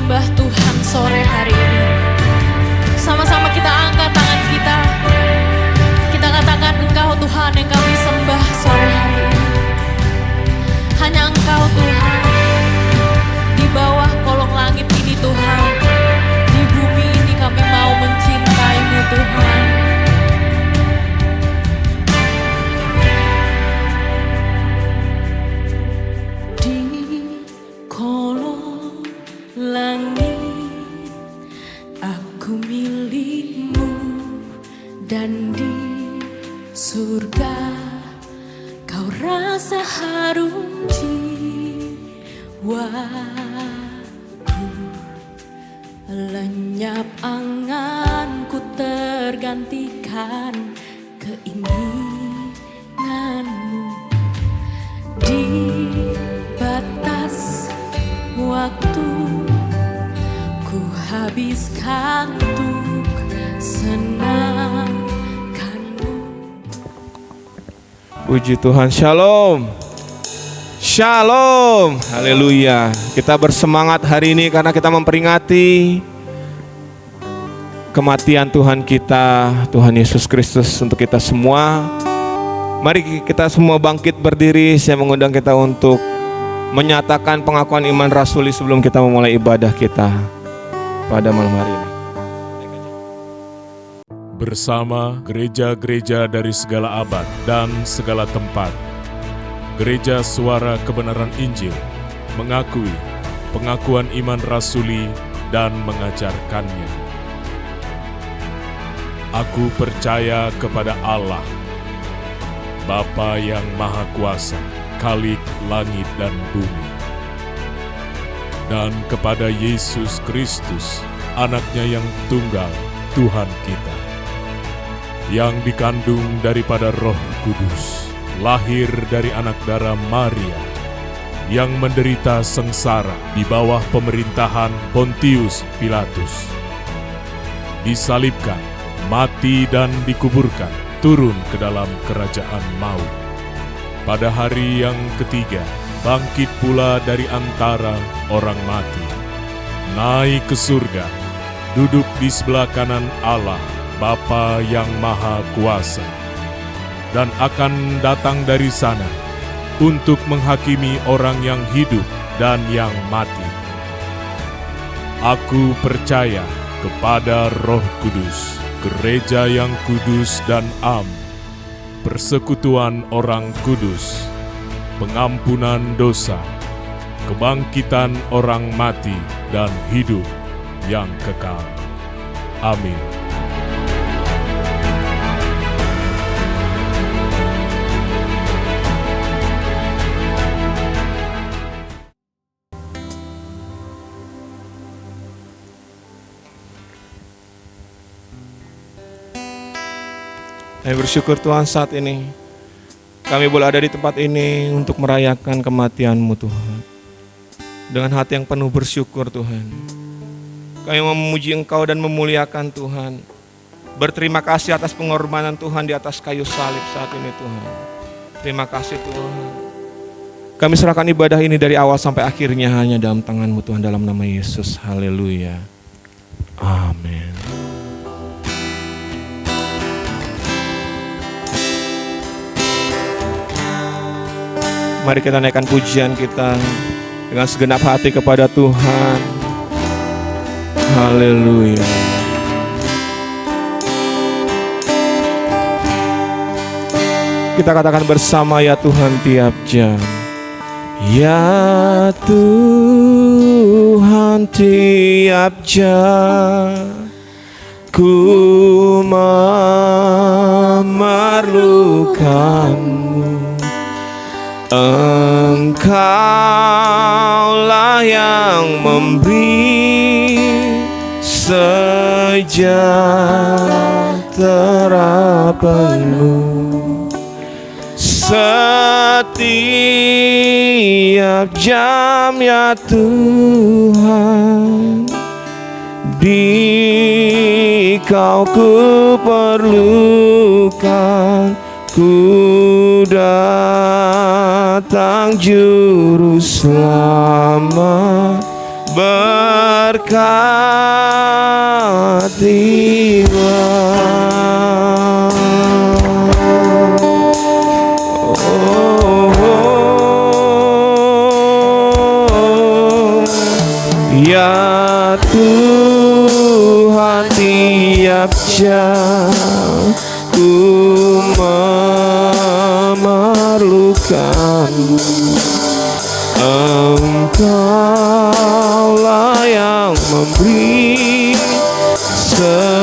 menyembah Tuhan sore hari ini. Sama-sama kita angkat tangan kita. Kita katakan Engkau Tuhan yang kami sembah sore hari ini. Hanya Engkau Tuhan. Di bawah kolong langit ini Tuhan. Di bumi ini kami mau mencintai-Mu Tuhan. Langit, aku milik-Mu, dan di surga Kau rasa harum jiwaku. Lenyap anganku tergantikan keinginan-Mu. Di batas waktu ku habiskan untuk senangkan-Mu. Puji Tuhan, shalom. Shalom, haleluya. Kita bersemangat hari ini karena kita memperingati kematian Tuhan kita, Tuhan Yesus Kristus untuk kita semua. Mari kita semua bangkit berdiri. Saya mengundang kita untuk menyatakan pengakuan iman rasuli sebelum kita memulai ibadah kita pada malam hari ini. Bersama gereja-gereja dari segala abad dan segala tempat, Gereja Suara Kebenaran Injil mengakui pengakuan iman rasuli dan mengajarkannya. Aku percaya kepada Allah, Bapa yang Maha Kuasa, Khalik langit dan bumi, dan kepada Yesus Kristus, Anak-Nya yang tunggal, Tuhan kita, yang dikandung daripada Roh Kudus, lahir dari anak darah Maria, yang menderita sengsara di bawah pemerintahan Pontius Pilatus, disalibkan, mati dan dikuburkan, turun ke dalam kerajaan maut. Pada hari yang ketiga, bangkit pula dari antara orang mati, naik ke surga, duduk di sebelah kanan Allah, Bapa yang Maha Kuasa, dan akan datang dari sana untuk menghakimi orang yang hidup dan yang mati. Aku percaya kepada Roh Kudus, gereja yang kudus dan am, persekutuan orang kudus, pengampunan dosa, kebangkitan orang mati, dan hidup yang kekal. Amin. Kami bersyukur Tuhan saat ini kami boleh ada di tempat ini untuk merayakan kematian-Mu Tuhan. Dengan hati yang penuh bersyukur Tuhan, kami memuji Engkau dan memuliakan Tuhan. Berterima kasih atas pengorbanan Tuhan di atas kayu salib saat ini Tuhan. Terima kasih Tuhan. Kami serahkan ibadah ini dari awal sampai akhirnya hanya dalam tangan-Mu Tuhan, dalam nama Yesus. Haleluya. Amin. Mari kita naikkan pujian kita dengan segenap hati kepada Tuhan. Haleluya. Kita katakan bersama, ya Tuhan tiap jam. Ya Tuhan tiap jam ku memerlukan-Mu. Engkaulah yang memberi sejahtera penuh setiap jam, ya Tuhan. Di Kau ku perlukan, ku datang juru selamat, Ya Tuhan, tiap jam ku memerlukan-Mu. Engkaulah yang memberi sejahtera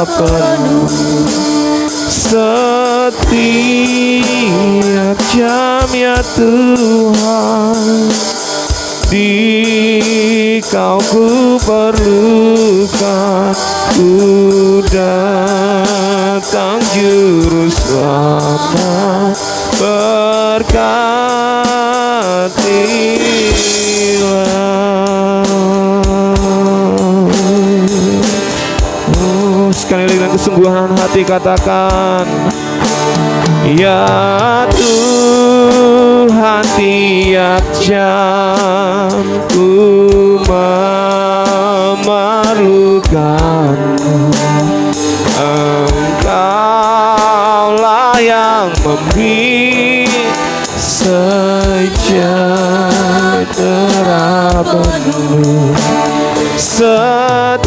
penuh setiap jam, ya Tuhan. Di Kau ku perlukan, ku datang juru selamat, berkatilah. Sekali lagi dengan kesungguhan hati katakan, ya Tuhan, tiap jam ku memerlukan-Mu. Engkaulah yang memberi sejahtera penuh setiap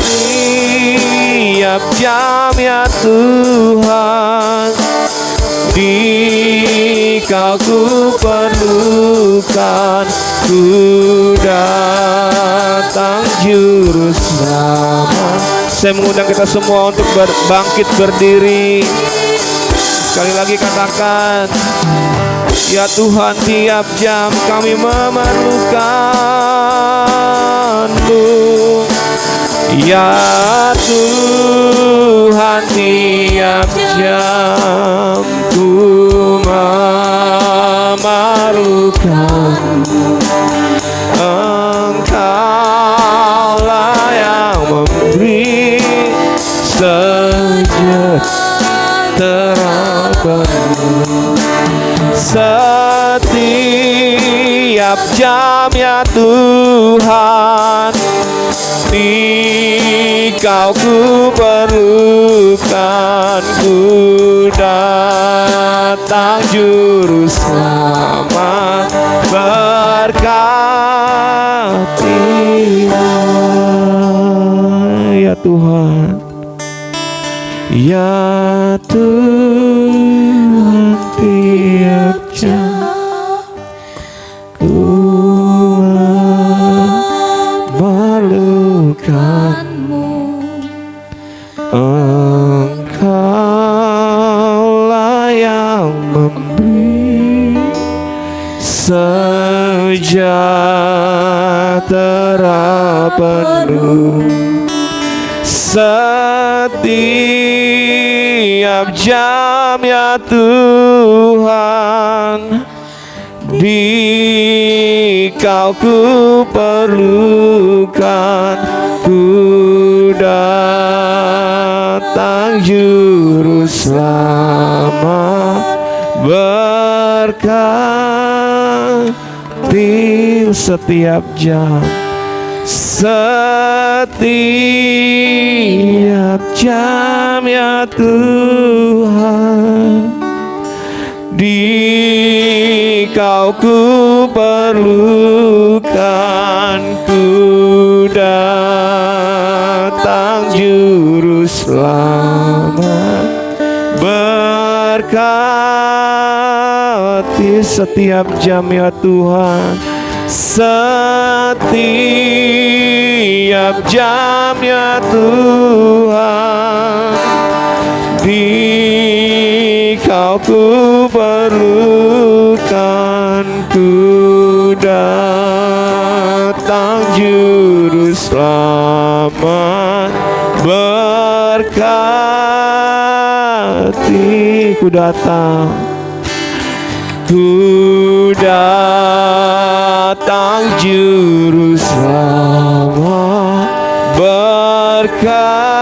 jam, ya Tuhan. Di Kau ku perlukan, ku datang juru selamat. Saya mengundang kita semua untuk bangkit berdiri. Sekali lagi katakan, ya Tuhan, tiap jam kami memerlukan-Mu. Ya Tuhan, tiap jam ku memerlukan-Mu. Engkaulah yang memberi sejahtera penuh setiap jam, ya Tuhan. Di Kau ku perlukan, ku datang juru selamat, berkatilah. Ya Tuhan, ya Tuhan, tiap jam ku memerlukan-Mu. Engkaulah yang memberi sejahtera penuh setiap jam, ya Tuhan. Di Kau ku perlukan, ku datang juru selamat, berkati setiap jam, setiap jam, ya Tuhan. Di Kau ku perlukan, ku datang juru selamat, berkati setiap jam, ya Tuhan. Setiap jam, ya Tuhan. Di Kau ku perlukan, ku datang juru selamat, berkati. Ku datang, ku datang juru selamat, berkati.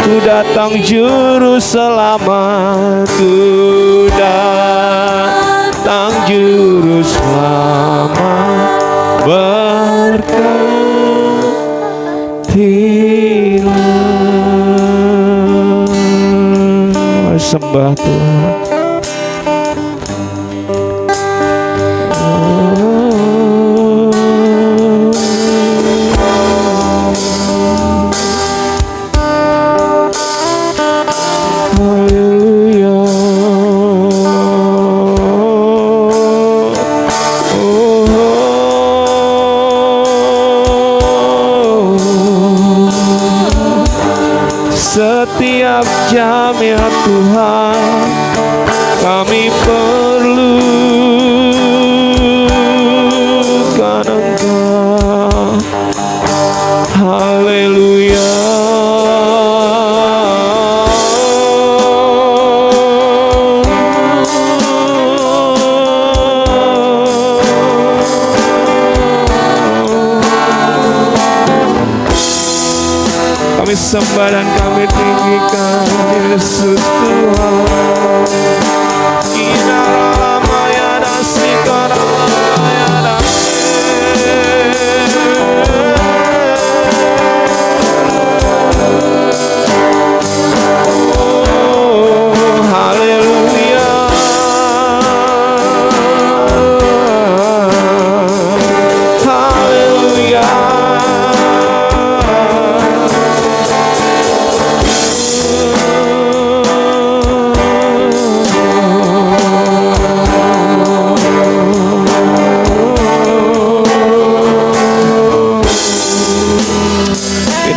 Ku datang juru selamat, ku datang juru selamat, sembah Tuhan. Setiap jam ya Tuhan, kami perlukan Engkau. Haleluya. Kami sembah dan kami tinggikan Yesus Tuhan. Inaramaya dasikaramaya oh, haleluya. Haleluya.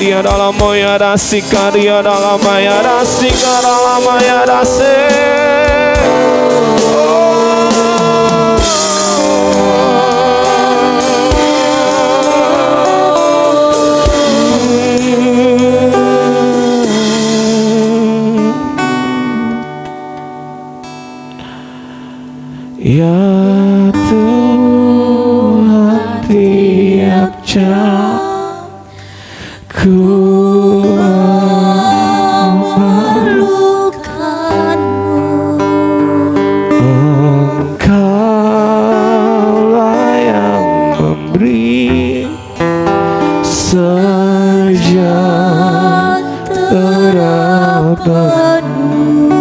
Dia dalam moya dasika, dia dalam maya dasika, dalam maya dasik. Ya Tuhan, tiap jam ku memerlukanmu. Engkaulah yang memberi sejahtera penuh.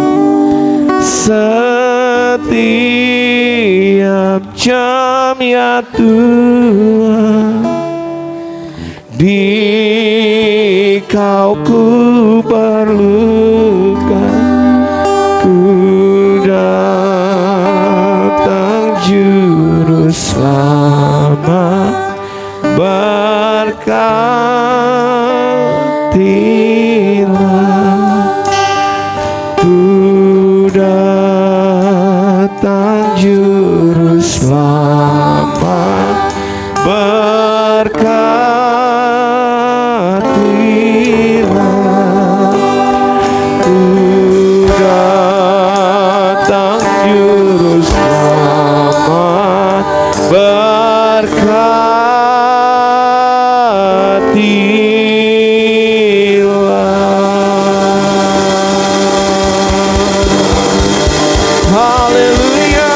Setiap jam ya Tuhan, di Kau ku perlukan. Ku datang juru selamat, berkatilah. Ku datang juru selamat, berkatilah. Ku datang juru selamat, berkatilah. Haleluya.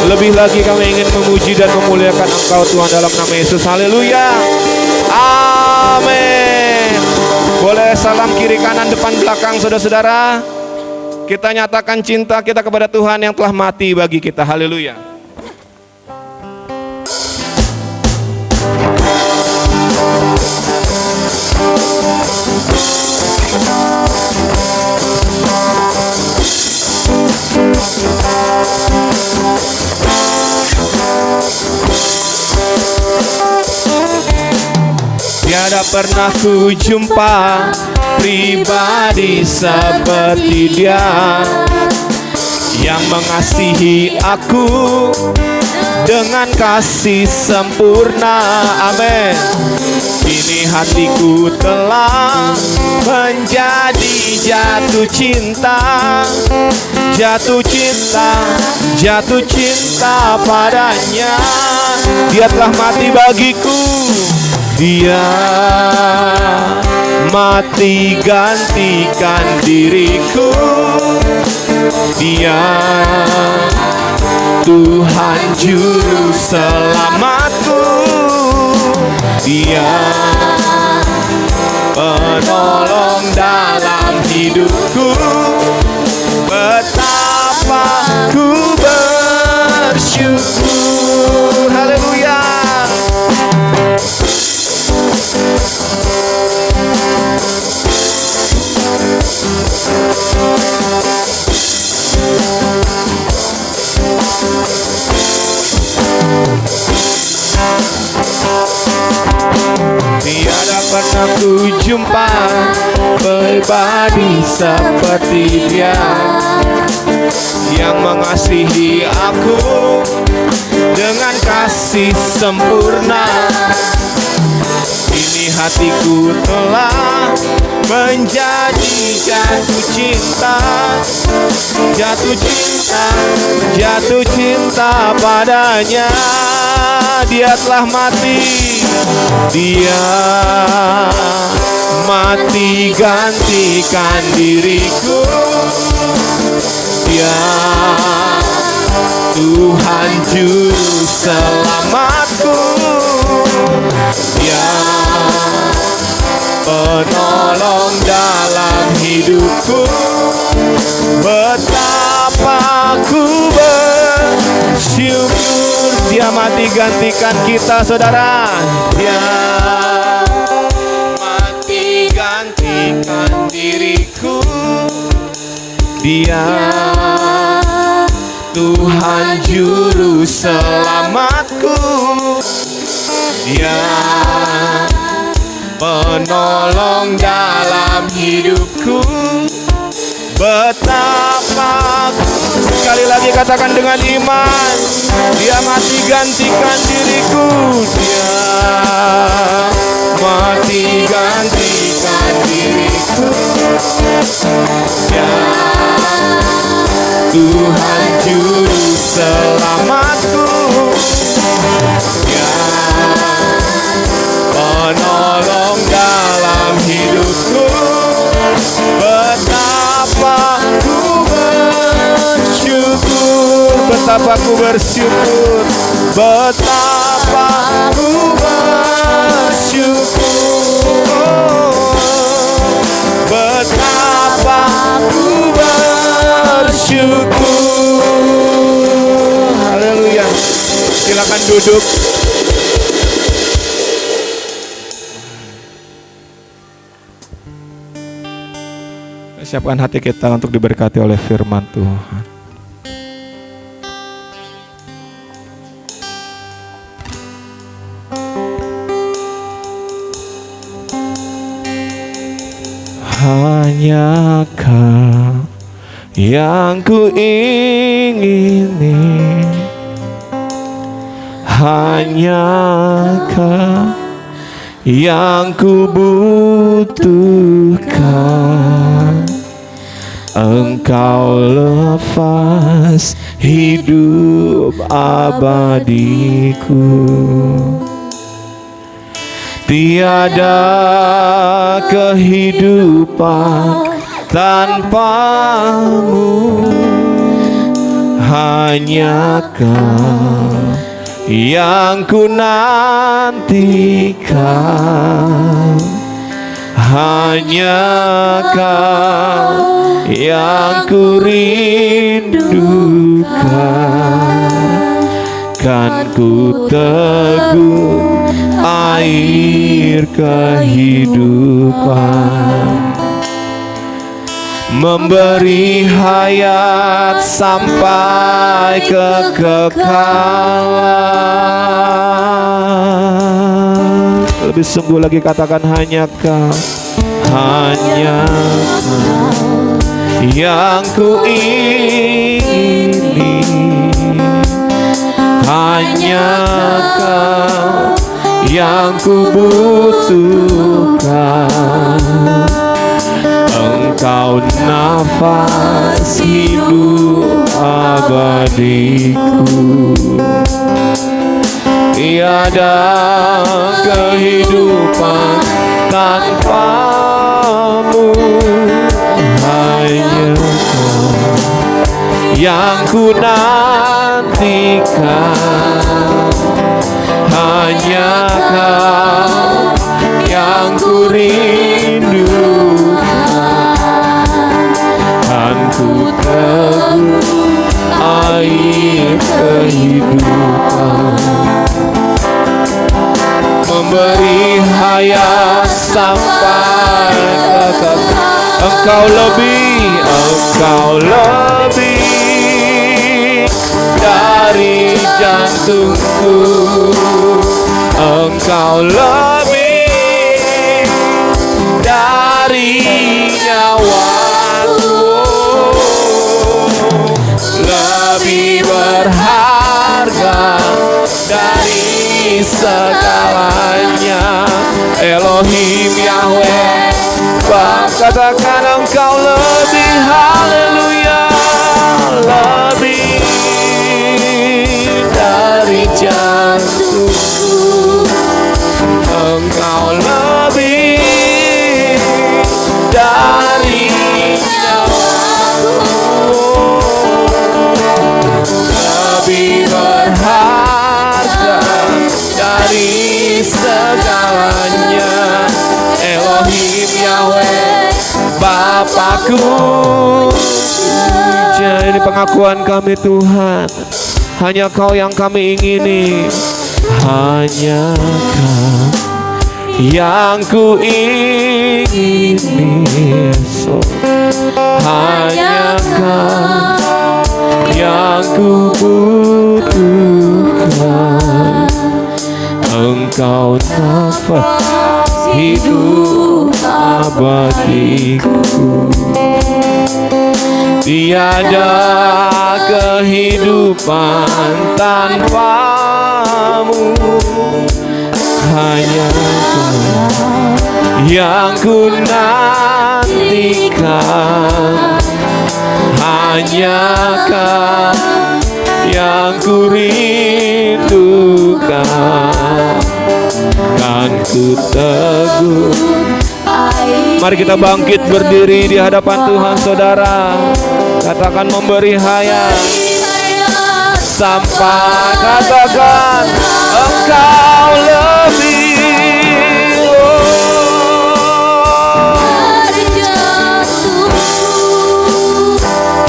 Lebih lagi kami ingin memuji dan memuliakan Engkau Tuhan dalam nama Yesus. Haleluya. Amin. Boleh salam kiri kanan depan belakang saudara-saudara. Kita nyatakan cinta kita kepada Tuhan yang telah mati bagi kita. Haleluya. Tiada pernah ku jumpa pribadi seperti Dia, yang mengasihi aku dengan kasih sempurna. Amin. Kini hatiku telah menjadi jatuh cinta, jatuh cinta, jatuh cinta padanya. Dia telah mati bagiku. Dia mati gantikan diriku. Dia Tuhan juru selamatku. Dia penolong dalam hidupku. Betapa ku bersyukur. Haleluya. Tiada pernah ku jumpa pribadi seperti Dia, yang mengasihi aku dengan kasih sempurna. Kini hatiku telah menjadi jatuh cinta, jatuh cinta, jatuh cinta padanya. Dia telah mati, Dia mati gantikan diriku. Dia Tuhan juru selamatku. Dia penolong dalam hidupku. Betapa ku bersyukur. Dia mati gantikan kita, saudara. Dia mati gantikan diriku. Dia Tuhan juru selamatku. Dia penolong dalam hidupku. Betapa sekali lagi katakan dengan iman, Dia mati gantikan diriku. Dia mati gantikan diriku. Dia Tuhan juru selamatku. Dia penolong dalam hidupku. Betapa ku bersyukur, betapa ku bersyukur, betapa ku bersyukur, betapa ku bersyukur. Haleluya. Silakan duduk. Siapkan hati kita untuk diberkati oleh firman Tuhan. Hanya Kau yang ku ingini, hanya Kau yang ku butuhkan. Engkau lepas hidup abadiku. Tiada kehidupan tanpamu. Hanya Kau yang ku nantikan. Hanya Kau yang ku rindukan. Kan ku teguh air kehidupan, memberi hayat sampai kekekalan. Lebih sungguh lagi katakan hanya Kau, hanya Kau yang ku ingini. Hanya Kau yang ku butuhkan. Engkau nafas hidup abadiku. Tiada kehidupan tanpamu. Hanya Kau yang ku nantikan. Hanya Kau yang ku rindukan, kan ku teguh air kehidupan, memberi hayat sampai kekal. Engkau lebih dari jantungku, Engkau lebih dari nyawaku, lebih berharga dari segalanya. Elohim Yahweh, katakan Engkau lebih, haleluya, lebih dari jantungku, Engkau lebih dari nyawaku, lebih berharga dari segalanya. Elohim Yahweh, Bapakku. Ini pengakuan kami Tuhan, hanya Kau yang kami ingini, hanya Kau yang ku ingini, hanya Kau yang ku butuhkan. Engkau nafas hidup abadiku, tiada kehidupan tanpamu, hanya Kau yang ku nantikan, hanya Kau yang ku rindukan, kan ku teguh. Mari kita bangkit berdiri di hadapan Tuhan, saudara. Katakan memberi hayat sampai, katakan Engkau lebih,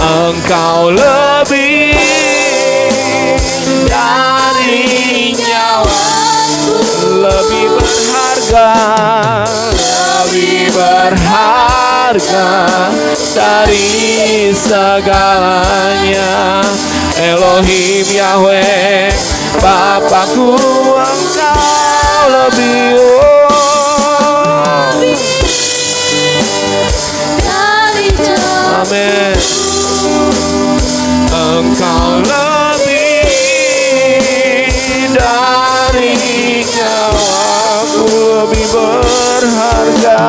Engkau lebih dari nyawaku, lebih berharga, lebih berharga dari segalanya. Elohim Yahweh, Bapakku, Engkau lebih, amin. Engkau lebih dari nyawaku, lebih berharga,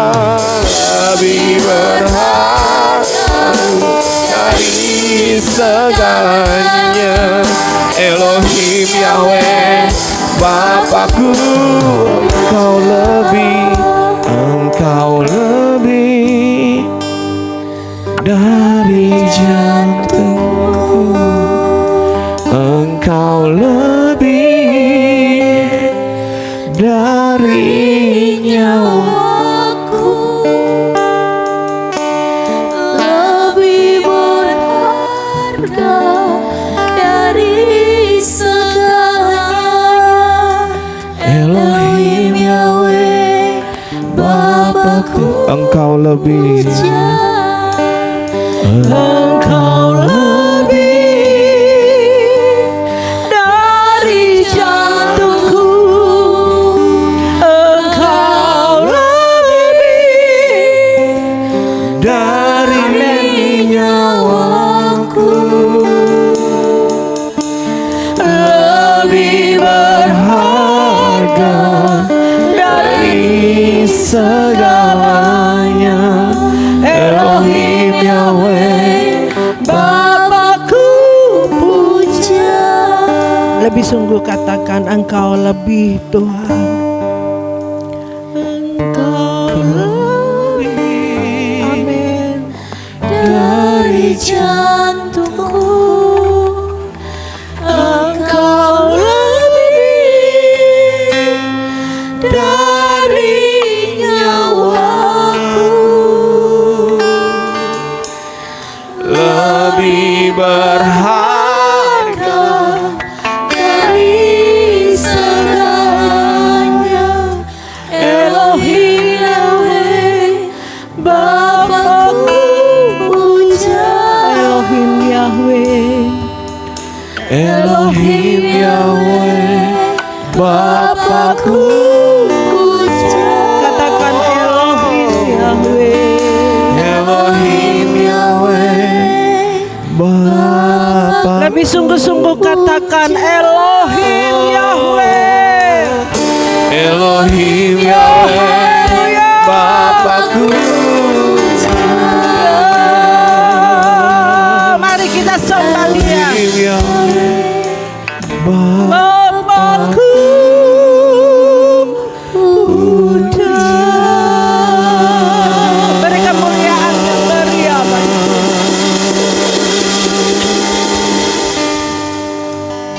lebih berharga dari segalanya. Elohim Yahweh, Bapakku, Engkau lebih dari jantungku, Engkau lebih dari nyawaku, lebih berharga dari segalanya. Elohim Yahweh, Bapakku, Engkau lebih, Engkau lebih dari jantungku, Engkau lebih dari nyawaku, lebih berharga dari segalanya. Elohim Yahweh, Bapakku puja. Lebih sungguh katakan Engkau lebih, Tuhan. Engkau lebih, amin, dari jantungku, Engkau lebih dari Elohim Yahweh, Bapakku. Katakan Elohim Yahweh. Elohim Yahweh, Bapakku. Lebih sungguh-sungguh katakan Elohim Yahweh. Elohim Yahweh, Bapakku. Mari kita sembah Dia. Elohim Yahweh, Bapakku puja. Beri kemuliaan dan beri apa?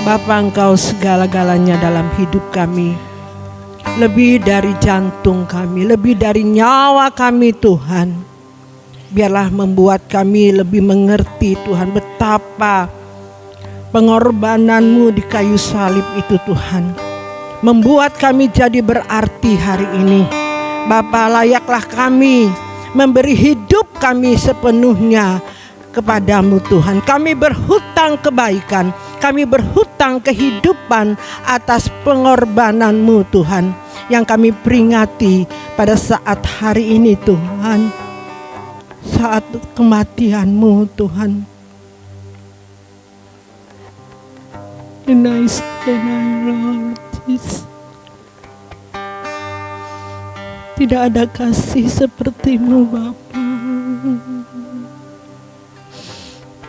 Bapa, Engkau segala-galanya dalam hidup kami. Lebih dari jantung kami, lebih dari nyawa kami Tuhan. Biarlah membuat kami lebih mengerti Tuhan betapa pengorbanan-Mu di kayu salib itu Tuhan. Membuat kami jadi berarti hari ini. Bapa, layaklah kami memberi hidup kami sepenuhnya kepadamu Tuhan. Kami berhutang kebaikan, kami berhutang kehidupan atas pengorbanan-Mu Tuhan, yang kami peringati pada saat hari ini Tuhan, saat kematian-Mu Tuhan. And I stand, Lord Jesus. Tidak ada kasih seperti-Mu Bapa.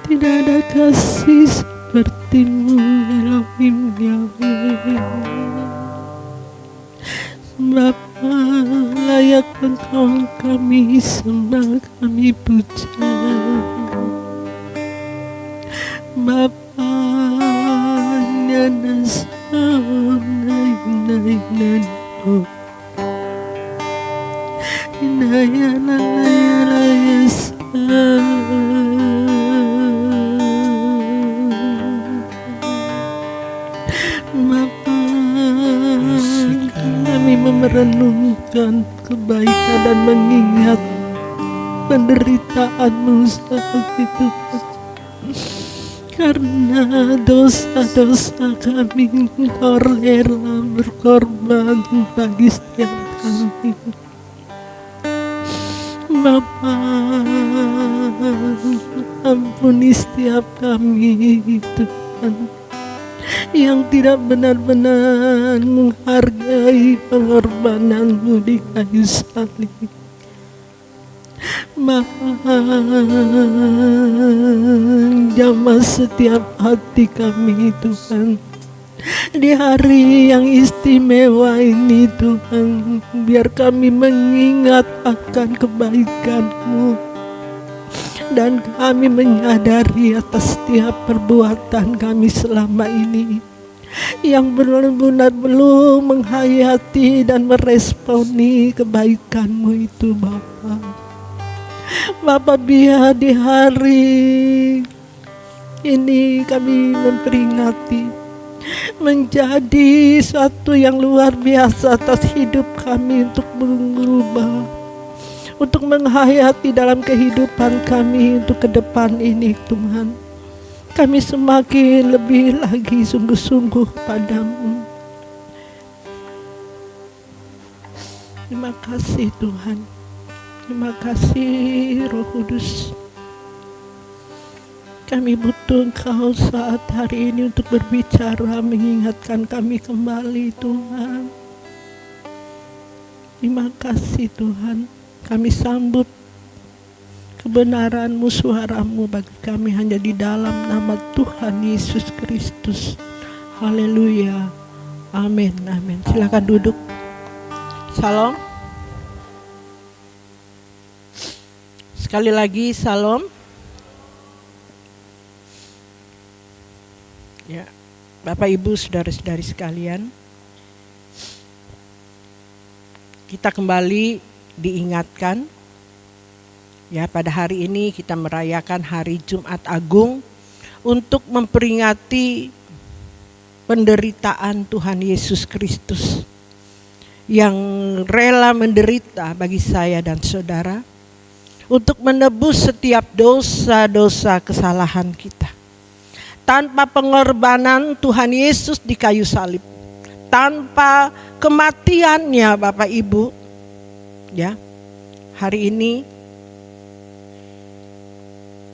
Tidak ada kasih seperti-Mu Elohim Yahweh. Bapa, layak Engkau kami sembah, kami puja. Bapa, nyana sana inayana inayana Bapa, kami merenungkan kebaikan dan mengingat penderitaan-Mu saat itu, karena dosa-dosa kami Engkau rela berkorban bagi setiap kami. Bapa, ampuni setiap kami Tuhan yang tidak benar-benar menghargai pengorbanan-Mu di kayu salib. Bapa, jamah setiap hati kami Tuhan di hari yang istimewa ini Tuhan. Biar kami mengingat akan kebaikan-Mu dan kami menyadari atas setiap perbuatan kami selama ini yang benar-benar belum menghayati dan meresponi kebaikan-Mu itu Bapa. Bapa, biar di hari ini kami memperingati menjadi suatu yang luar biasa atas hidup kami untuk berubah, untuk menghayati dalam kehidupan kami untuk ke depan ini Tuhan. Kami semakin lebih lagi sungguh-sungguh padamu. Terima kasih Tuhan. Terima kasih Roh Kudus. Kami butuh Engkau saat hari ini untuk berbicara, mengingatkan kami kembali Tuhan. Terima kasih Tuhan. Kami sambut kebenaran-Mu, suara-Mu bagi kami hanya di dalam nama Tuhan Yesus Kristus. Haleluya. Amin. Amin. Silakan duduk. Salam. Sekali lagi salam. Ya, Bapak Ibu saudara-saudari sekalian, kita kembali diingatkan ya, pada hari ini kita merayakan hari Jumat Agung untuk memperingati penderitaan Tuhan Yesus Kristus yang rela menderita bagi saya dan saudara untuk menebus setiap dosa-dosa kesalahan kita. tanpa pengorbanan Tuhan Yesus di kayu salib, tanpa kematiannya Bapak Ibu, ya, hari ini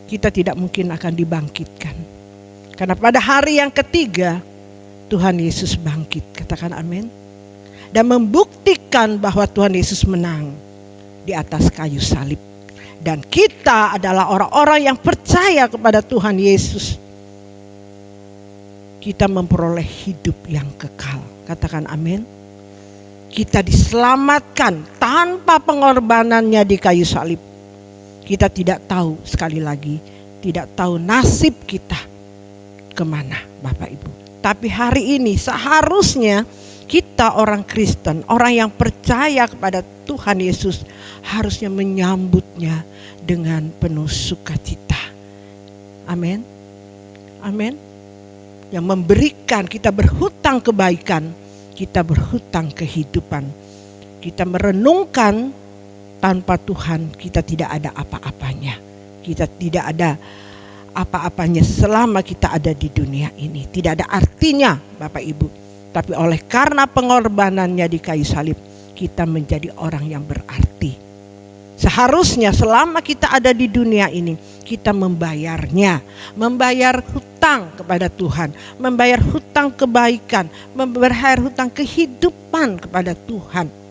kita tidak mungkin akan dibangkitkan. Karena pada hari yang ketiga Tuhan Yesus bangkit, katakan amin. Dan membuktikan bahwa Tuhan Yesus menang di atas kayu salib. Dan kita adalah orang-orang yang percaya kepada Tuhan Yesus. Kita memperoleh hidup yang kekal, katakan amin. Kita diselamatkan tanpa pengorbanannya di kayu salib. Kita tidak tahu, sekali lagi, tidak tahu nasib kita kemana Bapak Ibu. Tapi hari ini seharusnya kita orang Kristen, orang yang percaya kepada Tuhan Yesus, harusnya menyambutnya dengan penuh sukacita. Amin. Amin. Yang memberikan, kita berhutang kebaikan, kita berhutang kehidupan. Kita merenungkan, tanpa Tuhan kita tidak ada apa-apanya. Kita tidak ada apa-apanya selama kita ada di dunia ini. Tidak ada artinya Bapak Ibu. Tapi oleh karena pengorbanannya di kayu salib, kita menjadi orang yang berarti. Seharusnya selama kita ada di dunia ini, kita membayarnya. Membayar hutang kepada Tuhan. Membayar hutang kebaikan. Membayar hutang kehidupan kepada Tuhan.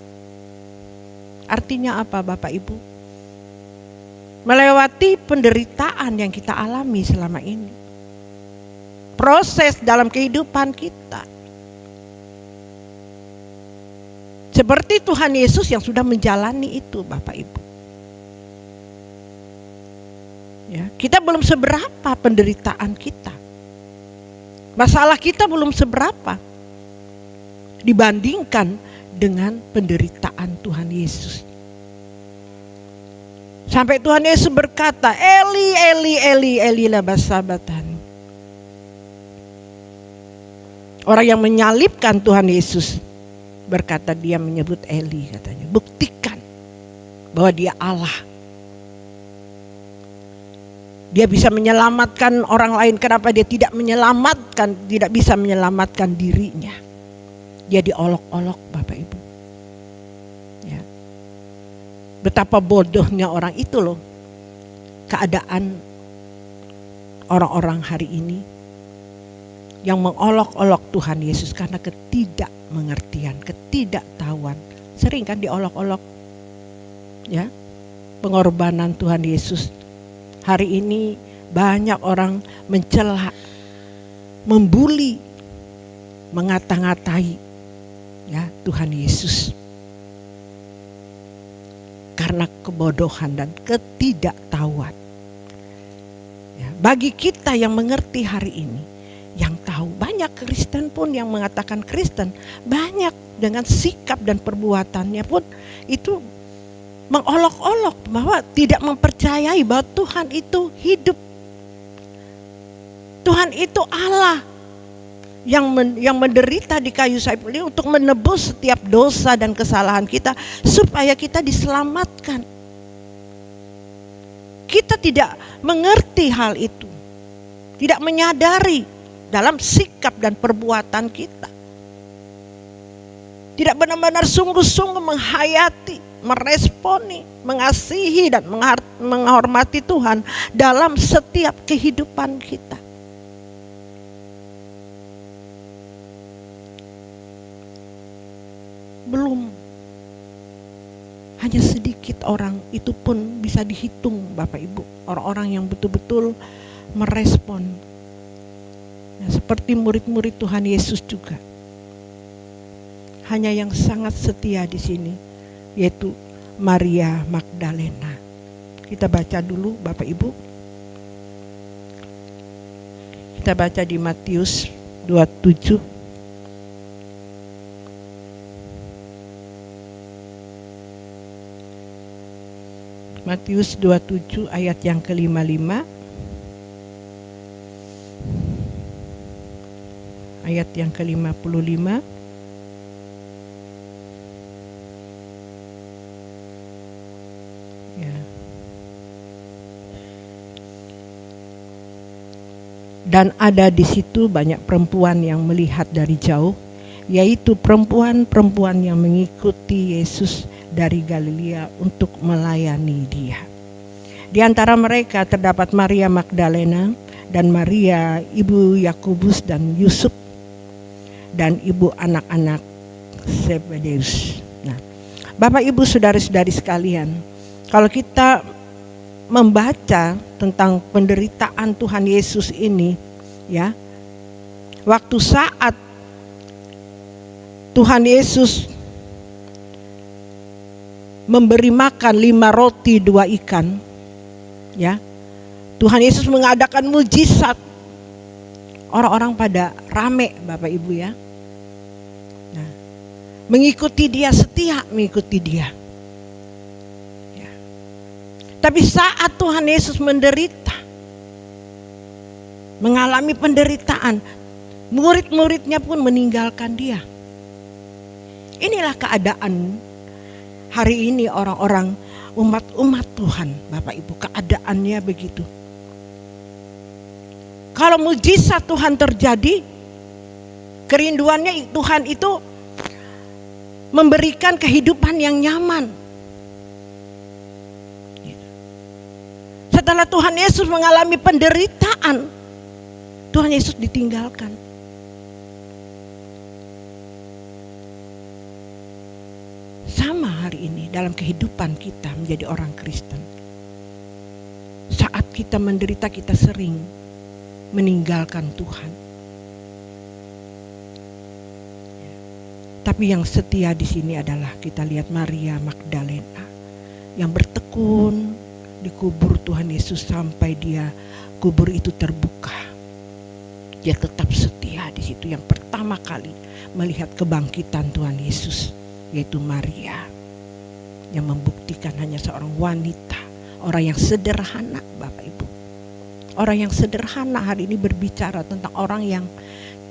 Artinya apa Bapak Ibu? Melewati penderitaan yang kita alami selama ini. Proses dalam kehidupan kita. Seperti Tuhan Yesus yang sudah menjalani itu Bapak Ibu. Ya, kita belum seberapa penderitaan kita. Masalah kita belum seberapa dibandingkan dengan penderitaan Tuhan Yesus. Sampai Tuhan Yesus berkata, Eli, Eli, Eli, Eli lama sabachthani. Orang yang menyalibkan Tuhan Yesus berkata, dia menyebut Eli, katanya. Buktikan bahwa dia Allah. Dia bisa menyelamatkan orang lain. Kenapa dia tidak menyelamatkan, tidak bisa menyelamatkan dirinya? Dia diolok-olok Bapak Ibu. Ya. Betapa bodohnya orang itu loh. Keadaan orang-orang hari ini yang mengolok-olok Tuhan Yesus karena ketidakmengertian, ketidaktahuan. Sering kan diolok-olok. Ya. Pengorbanan Tuhan Yesus. Hari ini banyak orang mencela, membuli, mengata-ngatai ya Tuhan Yesus. Karena kebodohan dan ketidaktahuan. Ya, bagi kita yang mengerti hari ini, yang tahu, banyak Kristen pun yang mengatakan Kristen, banyak dengan sikap dan perbuatannya pun itu mengolok-olok bahwa tidak mempercayai bahwa Tuhan itu hidup. Tuhan itu Allah yang menderita di kayu salib ini untuk menebus setiap dosa dan kesalahan kita supaya kita diselamatkan. Kita tidak mengerti hal itu. Tidak menyadari dalam sikap dan perbuatan kita. Tidak benar-benar sungguh-sungguh menghayati, meresponi, mengasihi dan menghormati Tuhan dalam setiap kehidupan kita. Belum. Hanya sedikit orang, itu pun bisa dihitung Bapak Ibu. Orang-orang yang betul-betul merespon. Ya, seperti murid-murid Tuhan Yesus juga. Hanya yang sangat setia di sini, yaitu Maria Magdalena. Kita baca dulu Bapak Ibu. Kita baca di Matius 27. Matius 27 ayat yang ke-55. Ayat yang ke-55. Dan ada di situ banyak perempuan yang melihat dari jauh, yaitu perempuan-perempuan yang mengikuti Yesus dari Galilea untuk melayani Dia. Di antara mereka terdapat Maria Magdalena dan Maria ibu Yakobus dan Yusuf dan ibu anak-anak Zebedeus. Nah, Bapak Ibu saudara-saudari sekalian, kalau kita membaca tentang penderitaan Tuhan Yesus ini, ya, waktu saat Tuhan Yesus memberi makan 5 roti 2 ikan, ya, Tuhan Yesus mengadakan mujizat. Orang-orang pada rame, Bapak Ibu ya. Nah, mengikuti Dia, setia mengikuti Dia. Ya. Tapi saat Tuhan Yesus menderita, mengalami penderitaan, murid-muridnya pun meninggalkan Dia. Inilah keadaan hari ini orang-orang umat Tuhan, Bapak Ibu, keadaannya begitu. Kalau mujizat Tuhan terjadi, kerinduannya Tuhan itu memberikan kehidupan yang nyaman. Setelah Tuhan Yesus mengalami penderitaan, Tuhan Yesus ditinggalkan. Sama hari ini dalam kehidupan kita menjadi orang Kristen. Saat kita menderita, kita sering meninggalkan Tuhan. Tapi yang setia di sini adalah kita lihat Maria Magdalena yang bertekun di kubur Tuhan Yesus sampai kubur itu terbuka. Dia tetap setia di situ, yang pertama kali melihat kebangkitan Tuhan Yesus, yaitu Maria, yang membuktikan hanya seorang wanita, orang yang sederhana, Bapak Ibu. Orang yang sederhana hari ini berbicara tentang orang yang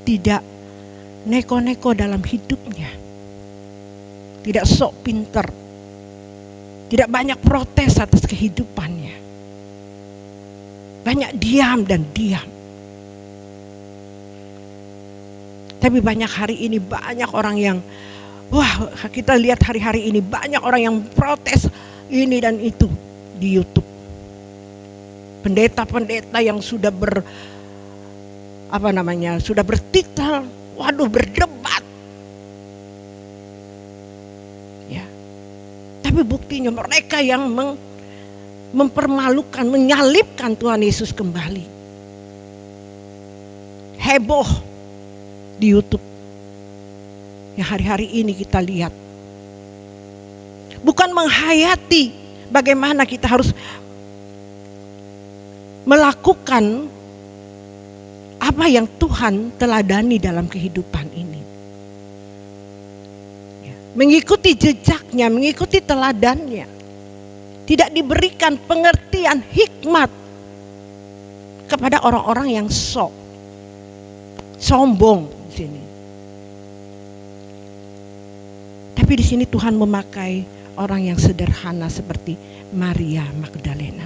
tidak neko-neko dalam hidupnya, tidak sok pinter, tidak banyak protes atas kehidupannya, banyak diam dan diam. Tapi banyak hari ini banyak orang yang, wah, kita lihat hari-hari ini banyak orang yang protes ini dan itu di YouTube. Pendeta-pendeta yang sudah sudah bertitel, waduh, berdebat. Ya. Tapi buktinya mereka yang mempermalukan, menyalibkan Tuhan Yesus kembali. Heboh di YouTube. Yang hari-hari ini kita lihat. Bukan menghayati bagaimana kita harus melakukan apa yang Tuhan teladani dalam kehidupan ini. Mengikuti jejaknya, mengikuti teladannya. Tidak diberikan pengertian hikmat kepada orang-orang yang sombong di sini. Tapi di sini Tuhan memakai orang yang sederhana seperti Maria Magdalena,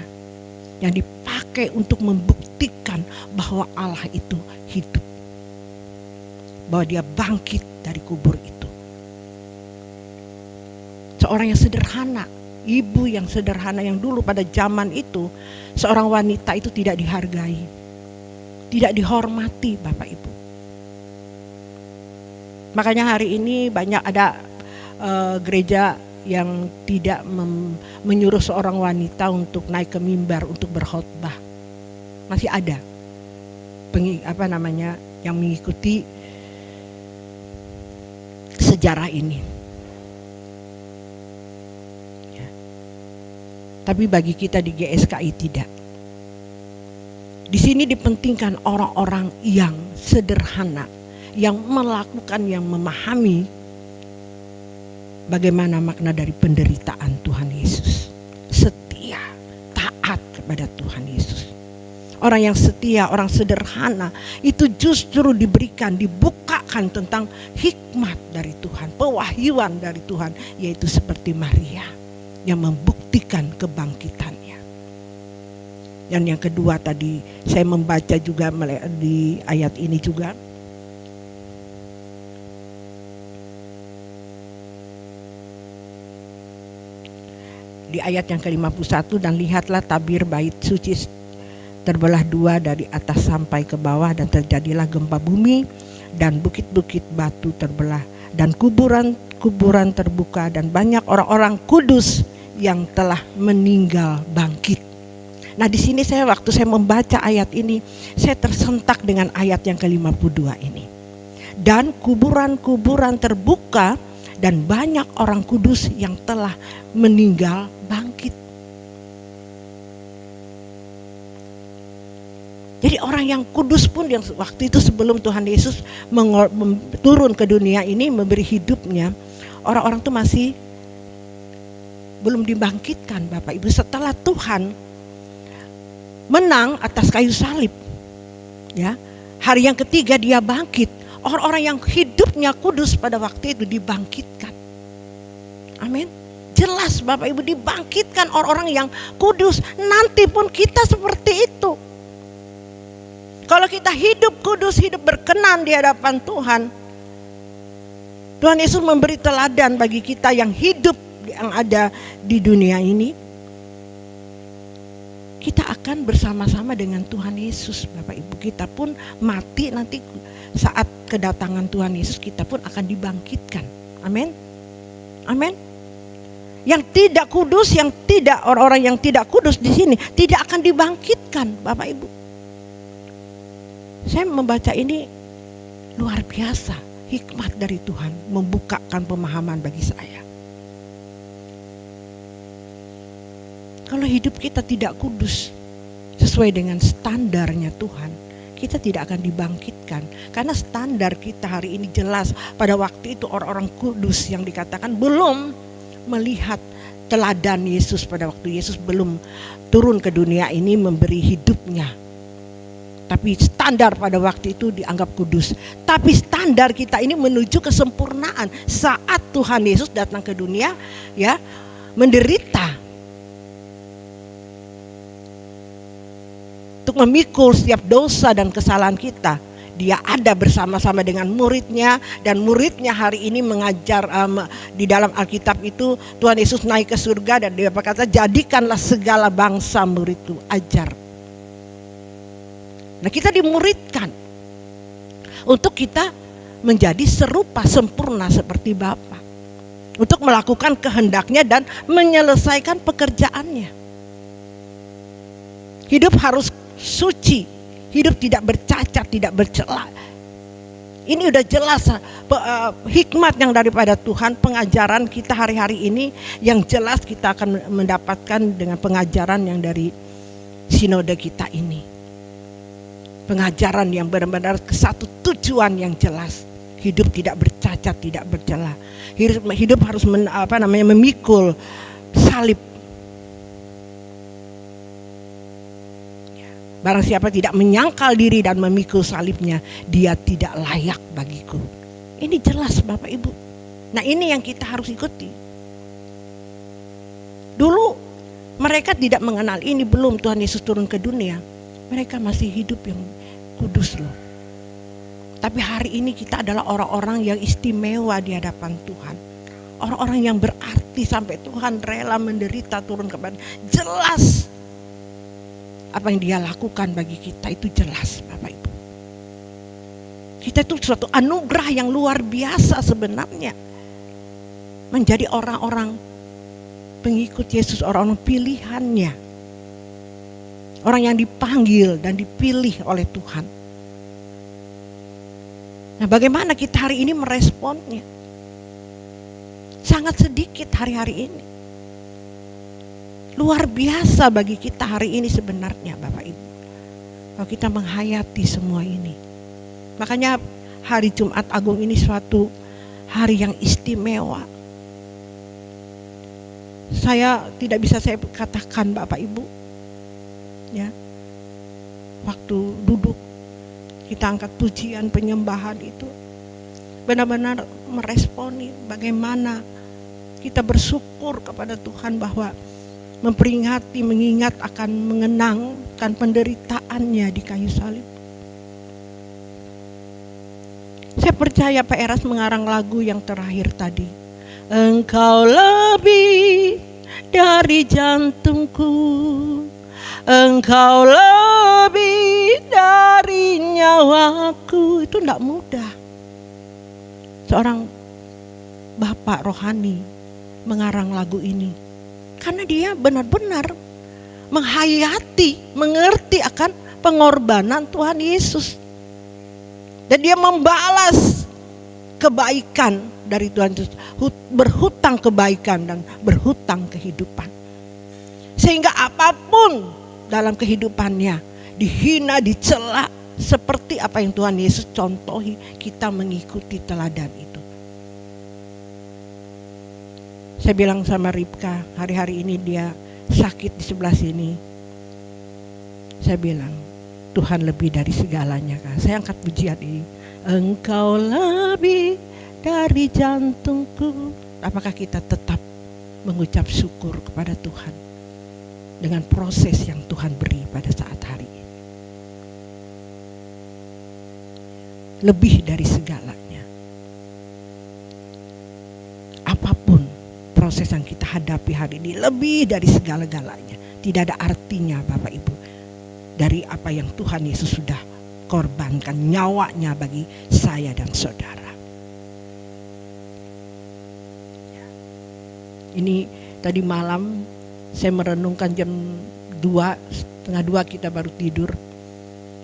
yang dipakai untuk membuktikan bahwa Allah itu hidup, bahwa Dia bangkit dari kubur itu. Seorang yang sederhana, ibu yang sederhana, yang dulu pada zaman itu seorang wanita itu tidak dihargai, tidak dihormati, Bapak Ibu. Makanya hari ini banyak ada gereja yang tidak menyuruh seorang wanita untuk naik ke mimbar untuk berkhotbah. Masih ada yang mengikuti sejarah ini. Ya. Tapi bagi kita di GSKI tidak. Di sini dipentingkan orang-orang yang sederhana, yang melakukan, yang memahami bagaimana makna dari penderitaan Tuhan Yesus. Setia, taat kepada Tuhan Yesus. Orang yang setia, orang sederhana itu justru dibukakan tentang hikmat dari Tuhan, pewahyuan dari Tuhan, yaitu seperti Maria yang membuktikan kebangkitannya. Dan yang kedua tadi saya membaca juga di ayat ini juga. Di ayat yang ke-51, dan lihatlah tabir bait suci terbelah dua dari atas sampai ke bawah, dan terjadilah gempa bumi, dan bukit-bukit batu terbelah, dan kuburan-kuburan terbuka, dan banyak orang-orang kudus yang telah meninggal bangkit. Nah, di sini waktu saya membaca ayat ini, saya tersentak dengan ayat yang ke-52 ini. Dan kuburan-kuburan terbuka, dan banyak orang kudus yang telah meninggal bangkit. Jadi orang yang kudus pun yang waktu itu sebelum Tuhan Yesus turun ke dunia ini memberi hidupnya, orang-orang itu masih belum dibangkitkan, Bapak Ibu. Setelah Tuhan menang atas kayu salib, ya, hari yang ketiga dia bangkit. Orang-orang yang hidupnya kudus pada waktu itu dibangkitkan. Amin. Jelas Bapak Ibu, dibangkitkan orang-orang yang kudus. Nanti pun kita seperti itu. Kalau kita hidup kudus, hidup berkenan di hadapan Tuhan, Tuhan Yesus memberi teladan bagi kita yang hidup yang ada di dunia ini. Kita akan bersama-sama dengan Tuhan Yesus, Bapak Ibu. Kita pun mati nanti saat kedatangan Tuhan Yesus, kita pun akan dibangkitkan. Amin. Amin. Yang tidak kudus, orang-orang yang tidak kudus di sini tidak akan dibangkitkan, Bapak Ibu. Saya membaca ini luar biasa, hikmat dari Tuhan membukakan pemahaman bagi saya. Kalau hidup kita tidak kudus sesuai dengan standarnya Tuhan, kita tidak akan dibangkitkan. Karena standar kita hari ini jelas. Pada waktu itu orang-orang kudus yang dikatakan belum melihat teladan Yesus pada waktu Yesus belum turun ke dunia ini memberi hidupnya. Tapi standar pada waktu itu dianggap kudus. Tapi standar kita ini menuju kesempurnaan saat Tuhan Yesus datang ke dunia, ya, menderita untuk memikul setiap dosa dan kesalahan kita. Dia ada bersama-sama dengan muridnya, dan muridnya hari ini mengajar di dalam Alkitab itu Tuhan Yesus naik ke surga dan dia berkata, jadikanlah segala bangsa muridku, ajar. Nah, kita dimuridkan untuk kita menjadi serupa sempurna seperti Bapa, untuk melakukan kehendaknya dan menyelesaikan pekerjaannya. Hidup harus suci, hidup tidak bercacat, tidak bercela. Ini udah jelas hikmat yang daripada Tuhan. Pengajaran kita hari-hari ini yang jelas kita akan mendapatkan dengan pengajaran yang dari sinode kita ini. Pengajaran yang benar-benar satu tujuan yang jelas. Hidup tidak bercacat, tidak bercela. Hidup harus memikul salib. Barang siapa tidak menyangkal diri dan memikul salibnya, dia tidak layak bagiku. Ini jelas Bapak Ibu. Nah, ini yang kita harus ikuti. Dulu mereka tidak mengenal ini, belum Tuhan Yesus turun ke dunia. Mereka masih hidup yang kudus loh. Tapi hari ini kita adalah orang-orang yang istimewa di hadapan Tuhan. Orang-orang yang berarti sampai Tuhan rela menderita turun ke badan. Jelas apa yang dia lakukan bagi kita itu jelas Bapak Ibu. Kita itu suatu anugerah yang luar biasa sebenarnya. Menjadi orang-orang pengikut Yesus, orang-orang pilihannya. Orang yang dipanggil dan dipilih oleh Tuhan. Nah, bagaimana kita hari ini meresponnya? Sangat sedikit hari-hari ini. Luar biasa bagi kita hari ini sebenarnya Bapak Ibu. Kalau kita menghayati semua ini. Makanya hari Jumat Agung ini suatu hari yang istimewa. Saya tidak bisa saya katakan Bapak Ibu. Ya, waktu duduk kita angkat pujian penyembahan itu benar-benar meresponi bagaimana kita bersyukur kepada Tuhan bahwa memperingati, mengingat akan mengenangkan penderitaannya di kayu salib. Saya percaya Pak Eras mengarang lagu yang terakhir tadi. Engkau lebih dari jantungku, Engkau lebih dari nyawaku. Itu tidak mudah. Seorang bapak rohani mengarang lagu ini. Karena dia benar-benar menghayati, mengerti akan pengorbanan Tuhan Yesus. Dan dia membalas kebaikan dari Tuhan Yesus. Berhutang kebaikan dan berhutang kehidupan. Sehingga apapun dalam kehidupannya dihina, dicela, seperti apa yang Tuhan Yesus contohi, kita mengikuti teladan itu. Saya bilang sama Ripka, hari-hari ini dia sakit di sebelah sini. Saya bilang, Tuhan lebih dari segalanya, Kak. Saya angkat pujian ini. Engkau lebih dari jantungku. Apakah kita tetap mengucap syukur kepada Tuhan dengan proses yang Tuhan beri pada saat hari ini? Lebih dari segalanya. Apapun proses yang kita hadapi hari ini, lebih dari segala-galanya. Tidak ada artinya Bapak Ibu dari apa yang Tuhan Yesus sudah korbankan nyawanya bagi saya dan saudara. Ini tadi malam saya merenungkan jam 2:30 kita baru tidur.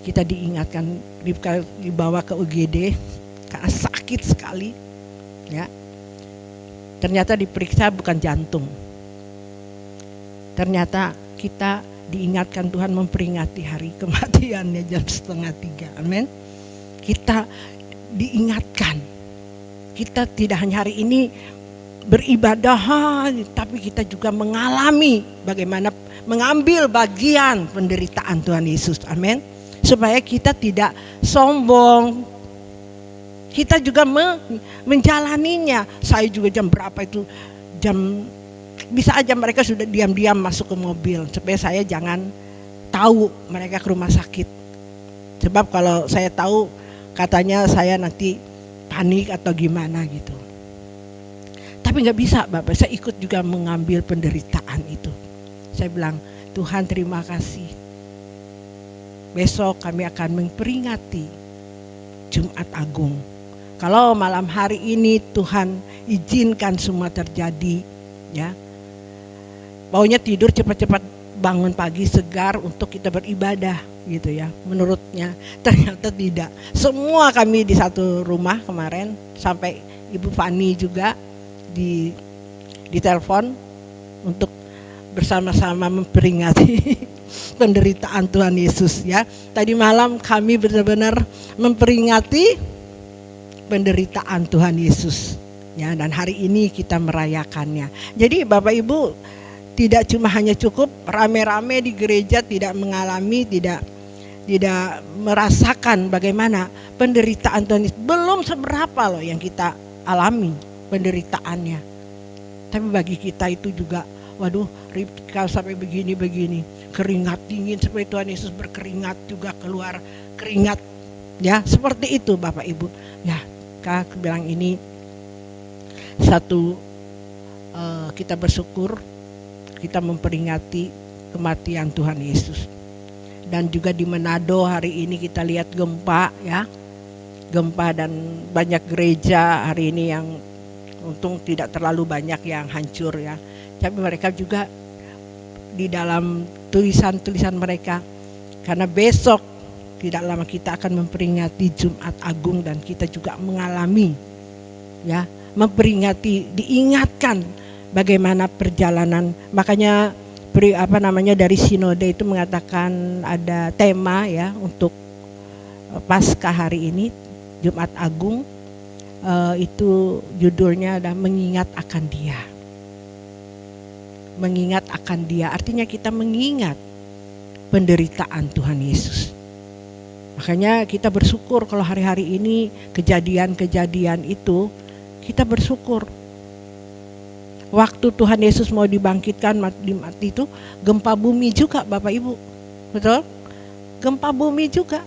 Kita diingatkan Ripka dibawa ke UGD karena sakit sekali. Ya. Ternyata diperiksa bukan jantung. Ternyata kita diingatkan Tuhan memperingati hari kematiannya jam 2:30. Amin. Kita diingatkan. Kita tidak hanya hari ini beribadah, tapi kita juga mengalami bagaimana mengambil bagian penderitaan Tuhan Yesus. Amin. Supaya kita tidak sombong. Kita juga menjalaninya. Saya juga jam berapa itu, bisa aja mereka sudah diam-diam masuk ke mobil supaya saya jangan tahu mereka ke rumah sakit. Sebab kalau saya tahu katanya saya nanti panik atau gimana gitu. Tapi gak bisa Bapak, saya ikut juga mengambil penderitaan itu. Saya bilang, Tuhan terima kasih. Besok kami akan memperingati Jumat Agung. Kalau malam hari ini Tuhan izinkan semua terjadi, ya. Maunya tidur cepat-cepat bangun pagi segar untuk kita beribadah gitu ya. Menurutnya ternyata tidak. Semua kami di satu rumah kemarin, sampai Ibu Fani juga di telepon untuk bersama-sama memperingati penderitaan Tuhan Yesus ya. Tadi malam kami benar-benar memperingati penderitaan Tuhan Yesus ya, dan hari ini kita merayakannya. Jadi Bapak Ibu, tidak cuma hanya cukup rame-rame di gereja, tidak mengalami, tidak merasakan bagaimana penderitaan Tuhan Yesus. Belum seberapa loh yang kita alami penderitaannya. Tapi bagi kita itu juga, waduh, Ripka sampai begini, keringat dingin seperti Tuhan Yesus berkeringat juga keluar keringat. Ya, seperti itu Bapak Ibu. Ya, Kak bilang ini satu, kita bersyukur kita memperingati kematian Tuhan Yesus. Dan juga di Manado hari ini kita lihat gempa ya. Gempa dan banyak gereja hari ini yang untung tidak terlalu banyak yang hancur ya. Tapi mereka juga di dalam tulisan-tulisan mereka, karena besok tidak lama kita akan memperingati Jumat Agung dan kita juga mengalami ya, memperingati, diingatkan bagaimana perjalanan. Makanya dari sinode itu mengatakan ada tema ya untuk Paskah hari ini Jumat Agung, itu judulnya adalah mengingat akan Dia. Mengingat akan Dia artinya kita mengingat penderitaan Tuhan Yesus. Makanya kita bersyukur kalau hari-hari ini kejadian-kejadian itu kita bersyukur. Waktu Tuhan Yesus mau dibangkitkan di mati itu, gempa bumi juga Bapak Ibu. Betul? Gempa bumi juga.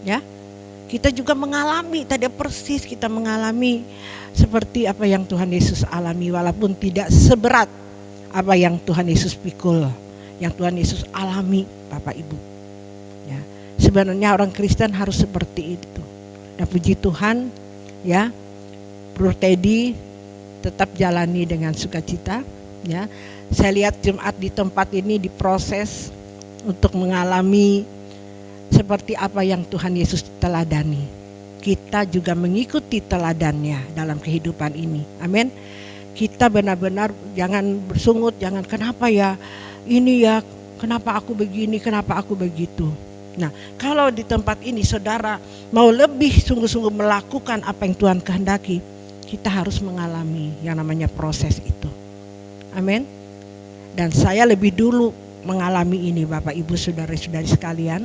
Ya. Kita juga mengalami, tadi persis kita mengalami seperti apa yang Tuhan Yesus alami, walaupun tidak seberat apa yang Tuhan Yesus pikul, yang Tuhan Yesus alami, Bapak Ibu. Ya, sebenarnya orang Kristen harus seperti itu. Dan puji Tuhan, ya, Bro Teddy tetap jalani dengan sukacita. Ya, saya lihat jemaat di tempat ini diproses untuk mengalami seperti apa yang Tuhan Yesus teladani. Kita juga mengikuti teladannya dalam kehidupan ini. Amin. Kita benar-benar jangan bersungut, jangan kenapa ya ini ya, kenapa aku begini, kenapa aku begitu. Nah, kalau di tempat ini saudara mau lebih sungguh-sungguh melakukan apa yang Tuhan kehendaki, kita harus mengalami yang namanya proses itu. Amin. Dan saya lebih dulu mengalami ini Bapak Ibu saudara-saudari sekalian.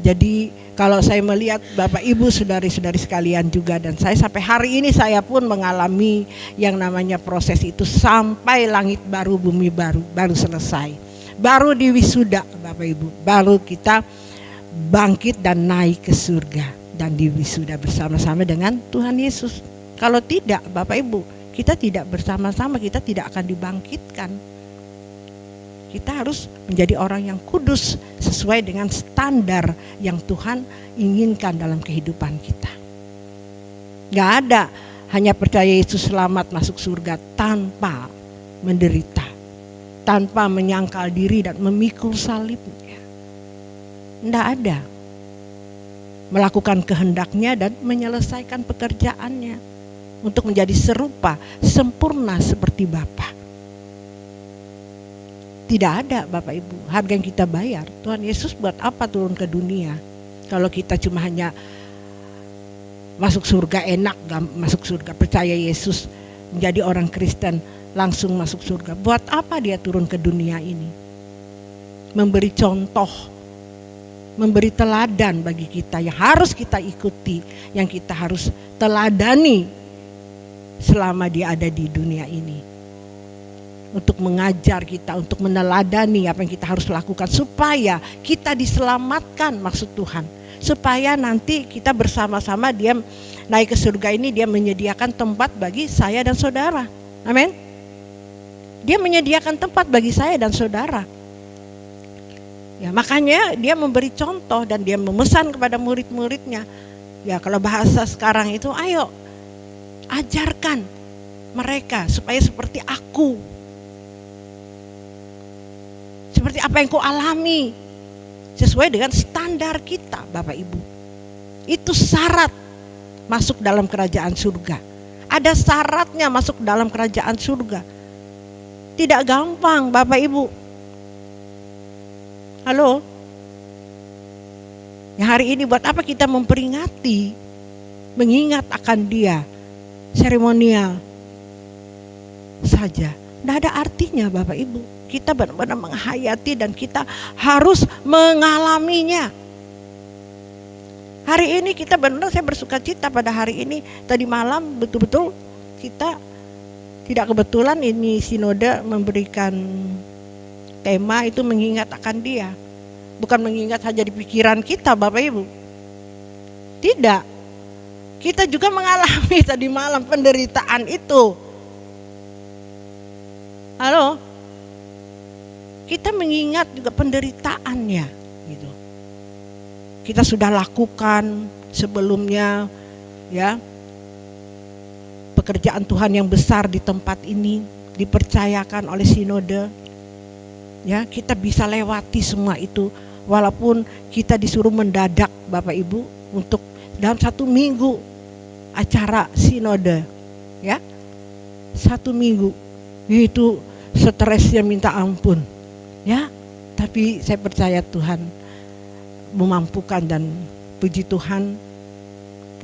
Jadi kalau saya melihat Bapak Ibu saudari-saudari sekalian juga, dan saya sampai hari ini saya pun mengalami yang namanya proses itu sampai langit baru bumi baru selesai. Baru di wisuda Bapak Ibu, baru kita bangkit dan naik ke surga dan di wisuda bersama-sama dengan Tuhan Yesus. Kalau tidak Bapak Ibu, kita tidak bersama-sama, kita tidak akan dibangkitkan. Kita harus menjadi orang yang kudus sesuai dengan standar yang Tuhan inginkan dalam kehidupan kita. Gak ada hanya percaya Yesus selamat masuk surga tanpa menderita, tanpa menyangkal diri dan memikul salibnya. Gak ada. Melakukan kehendaknya dan menyelesaikan pekerjaannya untuk menjadi serupa, sempurna seperti Bapa. Tidak ada Bapak Ibu, harga yang kita bayar. Tuhan Yesus buat apa turun ke dunia? Kalau kita cuma hanya masuk surga enak, masuk surga, percaya Yesus, menjadi orang Kristen, langsung masuk surga. Buat apa dia turun ke dunia ini? Memberi contoh, memberi teladan bagi kita yang harus kita ikuti, yang kita harus teladani selama dia ada di dunia ini. Untuk mengajar kita, untuk meneladani apa yang kita harus lakukan supaya kita diselamatkan maksud Tuhan. Supaya nanti kita bersama-sama dia naik ke surga ini, dia menyediakan tempat bagi saya dan saudara. Amin. Dia menyediakan tempat bagi saya dan saudara. Ya, makanya dia memberi contoh dan dia memesan kepada murid-muridnya. Ya, kalau bahasa sekarang itu, ayo ajarkan mereka supaya seperti aku. Seperti apa yang kau alami, sesuai dengan standar kita Bapak Ibu. Itu syarat masuk dalam kerajaan surga. Ada syaratnya masuk dalam kerajaan surga. Tidak gampang Bapak Ibu. Halo? Ya, hari ini buat apa kita memperingati, mengingat akan dia, seremonial saja. Tidak ada artinya Bapak Ibu. Kita benar-benar menghayati dan kita harus mengalaminya. Hari ini kita benar, saya bersuka cita pada hari ini. Tadi malam betul-betul kita tidak kebetulan ini sinode memberikan tema itu mengingat akan dia. Bukan mengingat saja di pikiran kita Bapak Ibu. Tidak. Kita juga mengalami tadi malam penderitaan itu. Halo? Kita mengingat juga penderitaannya gitu. Kita sudah lakukan sebelumnya ya pekerjaan Tuhan yang besar di tempat ini, dipercayakan oleh sinode. Ya, kita bisa lewati semua itu walaupun kita disuruh mendadak Bapak Ibu untuk dalam 1 minggu acara sinode ya. 1 minggu itu stresnya minta ampun. Ya, tapi saya percaya Tuhan memampukan dan puji Tuhan.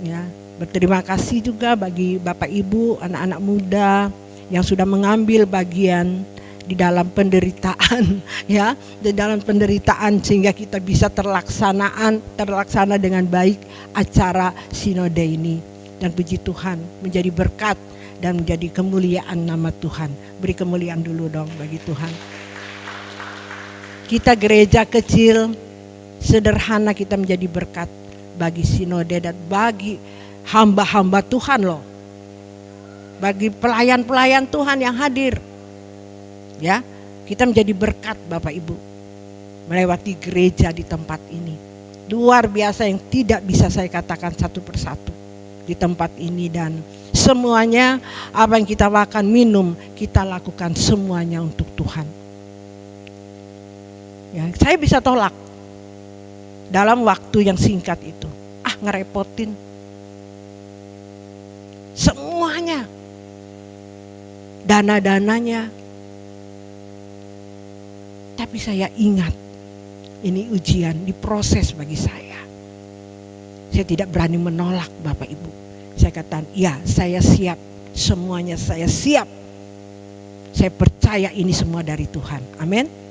Ya, berterima kasih juga bagi Bapak Ibu, anak-anak muda yang sudah mengambil bagian di dalam penderitaan, ya, di dalam penderitaan sehingga kita bisa terlaksana dengan baik acara sinode ini. Dan puji Tuhan menjadi berkat dan menjadi kemuliaan nama Tuhan. Beri kemuliaan dulu dong bagi Tuhan. Kita gereja kecil, sederhana, kita menjadi berkat bagi sinode dan bagi hamba-hamba Tuhan loh. Bagi pelayan-pelayan Tuhan yang hadir. Ya, kita menjadi berkat Bapak Ibu. Melewati gereja di tempat ini. Luar biasa yang tidak bisa saya katakan satu persatu di tempat ini, dan semuanya apa yang kita makan minum kita lakukan semuanya untuk Tuhan. Ya, saya bisa tolak dalam waktu yang singkat itu. Ngerepotin. Semuanya. Dana-dananya. Tapi saya ingat ini ujian, diproses bagi saya. Saya tidak berani menolak Bapak Ibu. Saya katakan, ya saya siap, semuanya saya siap. Saya percaya ini semua dari Tuhan. Amin.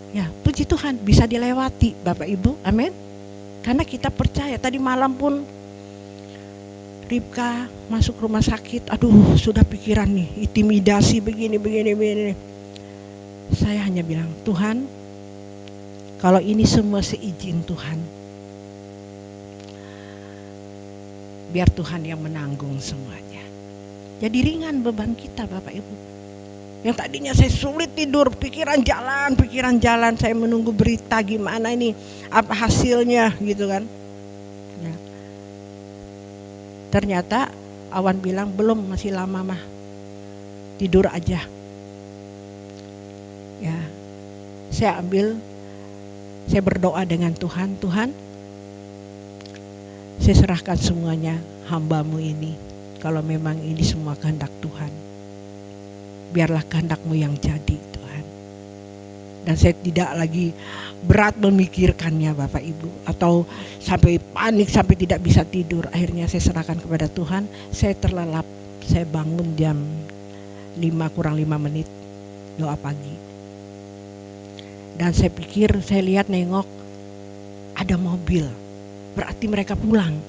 Ya, puji Tuhan bisa dilewati Bapak Ibu. Amin. Karena kita percaya. Tadi malam pun Ribka masuk rumah sakit. Aduh, sudah pikiran nih, intimidasi begini. Saya hanya bilang, Tuhan, kalau ini semua seizin Tuhan, biar Tuhan yang menanggung semuanya. Jadi ringan beban kita Bapak Ibu. Yang tadinya saya sulit tidur, pikiran jalan, saya menunggu berita gimana ini, apa hasilnya gitu kan. Ya. Ternyata Awan bilang belum, masih lama mah, tidur aja. Ya, saya berdoa dengan Tuhan, Tuhan, saya serahkan semuanya hamba-Mu ini. Kalau memang ini semua kehendak Tuhan, biarlah kehendak-Mu yang jadi Tuhan. Dan saya tidak lagi berat memikirkannya Bapak Ibu, atau sampai panik, sampai tidak bisa tidur. Akhirnya saya serahkan kepada Tuhan. Saya terlelap, saya bangun jam 5 kurang 5 menit doa pagi. Dan saya pikir, saya lihat nengok ada mobil, berarti mereka pulang,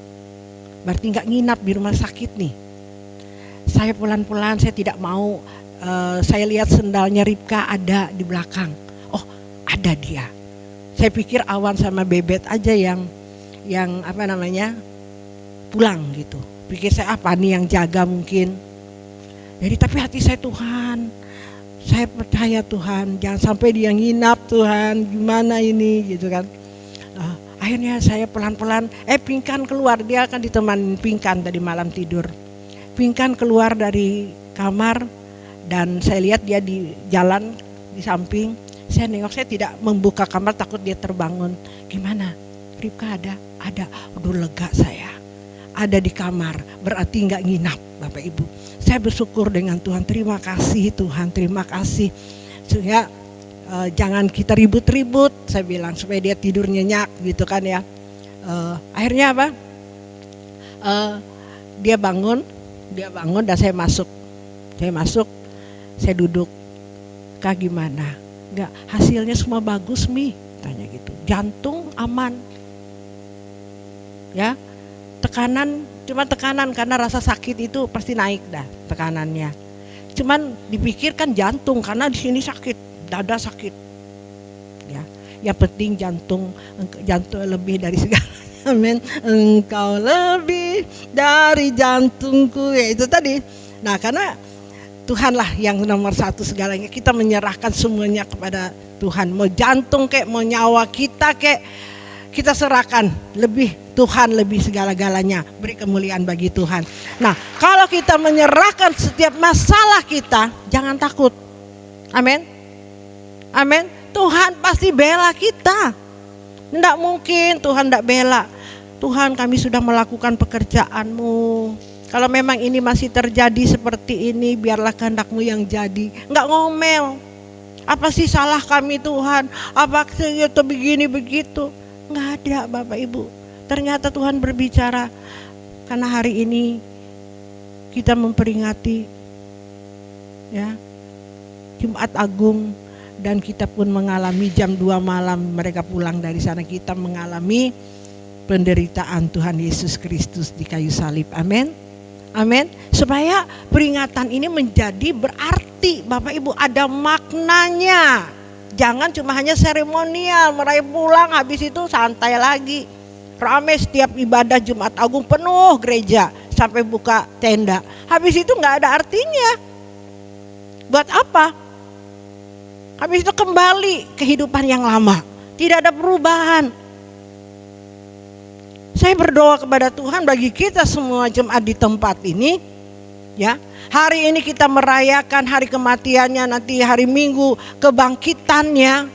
berarti gak nginap di rumah sakit nih. Saya pelan-pelan, saya tidak mau. Saya lihat sendalnya Ribka ada di belakang. Oh, ada dia. Saya pikir Awan sama Bebet aja yang pulang gitu. Pikir saya apa nih yang jaga mungkin. Jadi tapi hati saya, Tuhan, saya percaya Tuhan, jangan sampai dia nginap Tuhan, gimana ini gitu kan. Akhirnya saya pelan-pelan, Pinkan keluar, dia akan ditemani Pinkan tadi malam tidur. Pinkan keluar dari kamar. Dan saya lihat dia di jalan di samping. Saya nengok, saya tidak membuka kamar, takut dia terbangun. Gimana? Ribka ada? Ada. Udah lega saya. Ada di kamar, berarti nggak nginap Bapak Ibu. Saya bersyukur dengan Tuhan. Terima kasih Tuhan, terima kasih. Sehingga jangan kita ribut-ribut, saya bilang, supaya dia tidur nyenyak gitu kan ya. Akhirnya apa? Dia bangun dan saya masuk. Saya duduk, Kak gimana? Enggak, hasilnya semua bagus Mi, tanya gitu. Jantung aman. Ya, cuma tekanan karena rasa sakit itu pasti naik dah tekanannya. Cuman dipikirkan jantung karena di sini sakit, dada sakit. Ya, yang penting jantung lebih dari segalanya. Amin. Engkau lebih dari jantungku, ya itu tadi. Nah, karena Tuhanlah yang nomor satu segalanya. Kita menyerahkan semuanya kepada Tuhan. Mau jantung kek, mau nyawa kita kek, kita serahkan. Tuhan lebih segala-galanya. Beri kemuliaan bagi Tuhan. Nah, kalau kita menyerahkan setiap masalah kita, jangan takut. Amin. Amin. Tuhan pasti bela kita. Tidak mungkin Tuhan tidak bela. Tuhan, kami sudah melakukan pekerjaan-Mu. Kalau memang ini masih terjadi seperti ini, biarlah kehendak-Mu yang jadi. Enggak ngomel. Apa sih salah kami Tuhan? Apa itu begini begitu? Enggak ada Bapak Ibu. Ternyata Tuhan berbicara. Karena hari ini kita memperingati ya Jumat Agung, dan kita pun mengalami jam 2 malam mereka pulang dari sana. Kita mengalami penderitaan Tuhan Yesus Kristus di kayu salib. Amin. Amin. Supaya peringatan ini menjadi berarti, Bapak Ibu, ada maknanya. Jangan cuma hanya seremonial, meraih pulang habis itu santai lagi. Ramai setiap ibadah Jumat Agung penuh gereja sampai buka tenda. Habis itu nggak ada artinya. Buat apa? Habis itu kembali kehidupan yang lama. Tidak ada perubahan. Saya berdoa kepada Tuhan bagi kita semua jemaat di tempat ini, ya. Hari ini kita merayakan hari kematiannya, nanti hari Minggu kebangkitannya.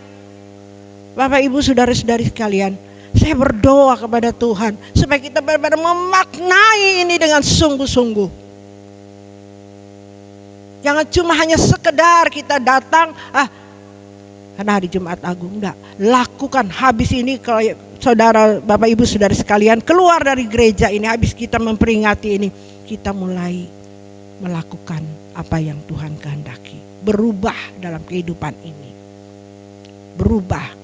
Bapak Ibu saudara-saudari sekalian, saya berdoa kepada Tuhan supaya kita benar-benar memaknai ini dengan sungguh-sungguh. Jangan cuma hanya sekedar kita datang, karena hari Jumat Agung, enggak. Lakukan habis ini, kalau saudara, Bapak Ibu saudara sekalian keluar dari gereja ini, habis kita memperingati ini, kita mulai melakukan apa yang Tuhan kehendaki. Berubah dalam kehidupan ini. Berubah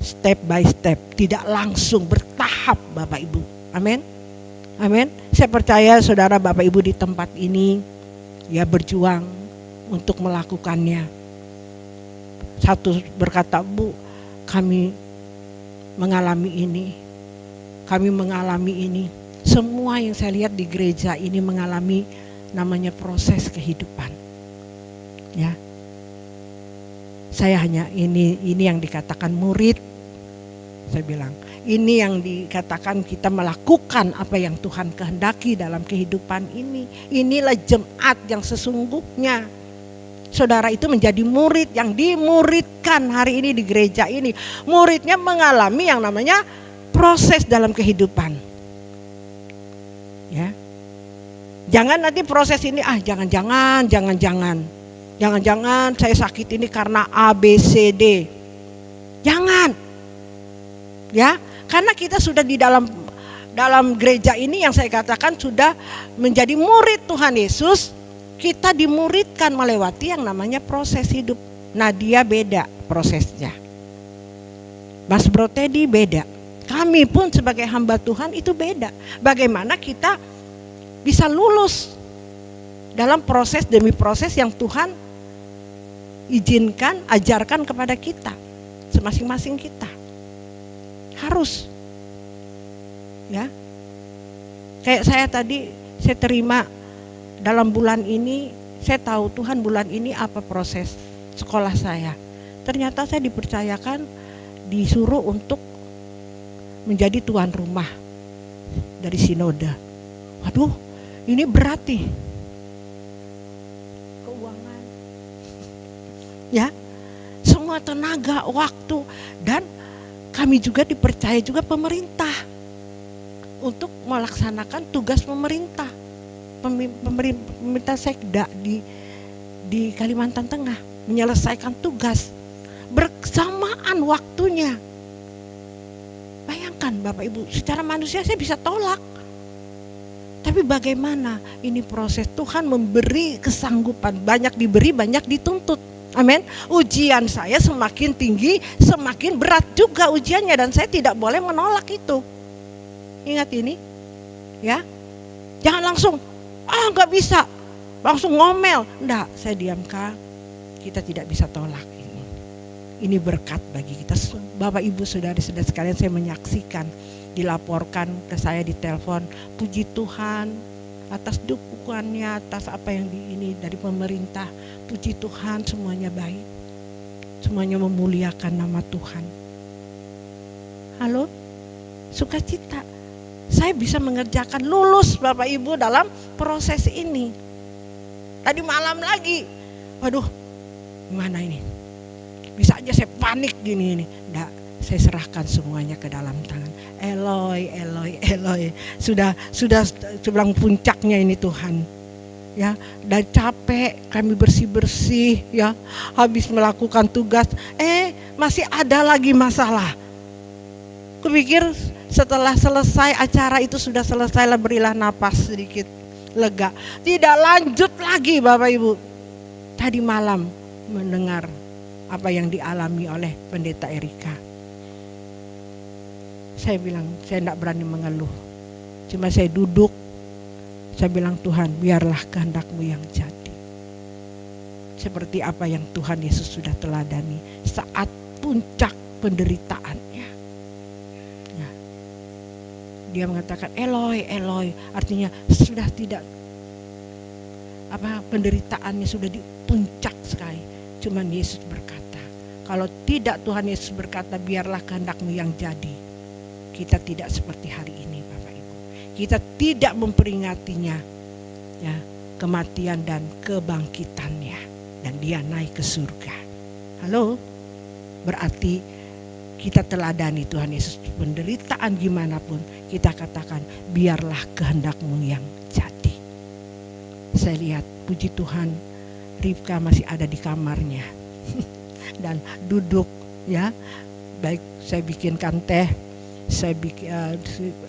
step by step, tidak langsung, bertahap Bapak Ibu. Amin. Amin. Saya percaya saudara Bapak Ibu di tempat ini ya berjuang untuk melakukannya. Satu berkata, Bu, kami mengalami ini. Semua yang saya lihat di gereja ini mengalami namanya proses kehidupan. Ya. Saya hanya ini yang dikatakan murid. Saya bilang, ini yang dikatakan kita melakukan apa yang Tuhan kehendaki dalam kehidupan ini. Inilah jemaat yang sesungguhnya. Saudara itu menjadi murid yang dimuridkan hari ini di gereja ini. Muridnya mengalami yang namanya proses dalam kehidupan. Ya. Jangan nanti proses ini jangan saya sakit ini karena A, B, C, D. Jangan. Ya, karena kita sudah di dalam gereja ini yang saya katakan sudah menjadi murid Tuhan Yesus. Kita dimuridkan melewati yang namanya proses hidup. Nah, dia beda prosesnya. Mas Bro Teddy beda. Kami pun sebagai hamba Tuhan itu beda. Bagaimana kita bisa lulus dalam proses demi proses yang Tuhan izinkan, ajarkan kepada kita. Masing-masing kita. Harus. Ya. Kayak saya tadi, saya terima dalam bulan ini, saya tahu Tuhan bulan ini apa proses sekolah saya. Ternyata saya dipercayakan, disuruh untuk menjadi tuan rumah dari sinode. Waduh, ini berat nih. Keuangan. Ya, semua tenaga, waktu, dan kami juga dipercaya juga pemerintah untuk melaksanakan tugas pemerintah sekda di Kalimantan Tengah, menyelesaikan tugas bersamaan waktunya. Bayangkan Bapak Ibu, secara manusia saya bisa tolak. Tapi bagaimana ini proses Tuhan memberi kesanggupan, banyak diberi, banyak dituntut. Amin. Ujian saya semakin tinggi, semakin berat juga ujiannya, dan saya tidak boleh menolak itu. Ingat ini, ya. Jangan langsung, nggak bisa, langsung ngomel. Enggak, saya diamkan. Kita tidak bisa tolak ini. Ini berkat bagi kita. Bapak Ibu saudara-saudara sekalian, saya menyaksikan, dilaporkan ke saya di telepon, puji Tuhan atas dukungannya, atas apa yang ini dari pemerintah. Puji Tuhan, semuanya baik. Semuanya memuliakan nama Tuhan. Halo? Sukacita. Saya bisa mengerjakan, lulus Bapak Ibu dalam proses ini. Tadi malam lagi, waduh, gimana ini? Bisa aja saya panik gini ini. Enggak, saya serahkan semuanya ke dalam tangan. Eloi, Eloi, Eloi. Sudah bilang puncaknya ini Tuhan. Ya, dan capek kami bersih-bersih ya, habis melakukan tugas, masih ada lagi masalah. Kupikir setelah selesai acara itu sudah selesai, lah berilah napas sedikit lega. Tidak lanjut lagi Bapak Ibu. Tadi malam mendengar apa yang dialami oleh Pendeta Erika. Saya bilang, saya tidak berani mengeluh. Cuma saya duduk, saya bilang, Tuhan, biarlah kehendak-Mu yang jadi. Seperti apa yang Tuhan Yesus sudah teladani saat puncak penderitaannya. Ya. Dia mengatakan, Eloi, Eloi, artinya sudah tidak, penderitaannya sudah di puncak sekali. Cuman Yesus berkata, kalau tidak Tuhan Yesus berkata, biarlah kehendak-Mu yang jadi, kita tidak seperti hari ini, Bapak Ibu. Kita tidak memperingatinya, ya, kematian dan kebangkitannya, dan dia naik ke surga. Halo, berarti kita teladani Tuhan Yesus. Penderitaan gimana pun kita katakan, biarlah kehendak-Mu yang jadi. Saya lihat, puji Tuhan, Ribka masih ada di kamarnya dan duduk, ya. Baik, saya bikinkan teh, saya bikin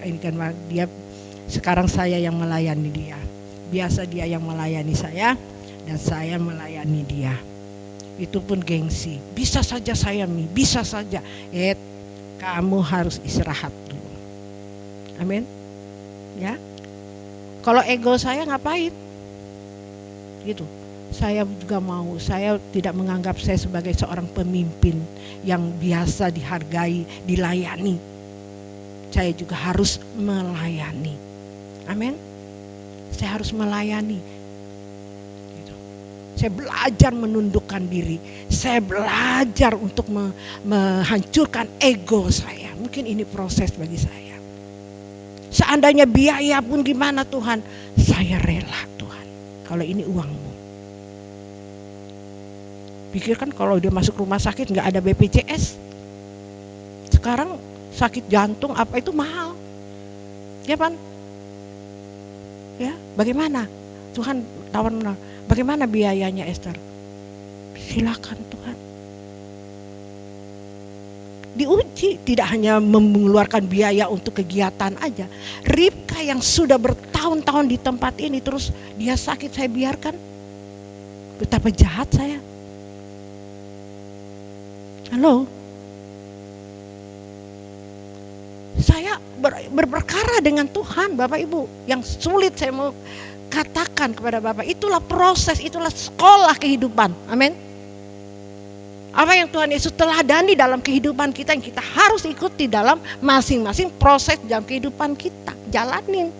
ini kan dia, sekarang saya yang melayani dia. Biasa dia yang melayani saya dan saya melayani dia. Itu pun gengsi. Bisa saja saya bisa saja. Kamu harus istirahat dulu. Amin. Ya. Kalau ego saya ngapain? Gitu. Saya juga mau, saya tidak menganggap saya sebagai seorang pemimpin yang biasa dihargai, dilayani. Saya juga harus melayani. Amin. Saya harus melayani. Gitu. Saya belajar menundukkan diri. Saya belajar untuk menghancurkan ego saya. Mungkin ini proses bagi saya. Seandainya biaya pun gimana Tuhan, saya rela Tuhan. Kalau ini uangmu. Pikirkan kalau dia masuk rumah sakit nggak ada BPJS. Sekarang sakit jantung apa itu mahal. Ya Pan? Ya, bagaimana? Tuhan tawar-menawar. Bagaimana biayanya Esther? Silakan Tuhan. Diuji, tidak hanya mengeluarkan biaya untuk kegiatan aja. Ribka yang sudah bertahun-tahun di tempat ini terus dia sakit, saya biarkan. Betapa jahat saya. Halo. Saya berperkara dengan Tuhan, Bapak Ibu. Yang sulit saya mau katakan kepada Bapak, itulah proses, itulah sekolah kehidupan. Amin. Apa yang Tuhan Yesus teladani dalam kehidupan kita, yang kita harus ikuti dalam masing-masing proses dalam kehidupan kita. Jalanin.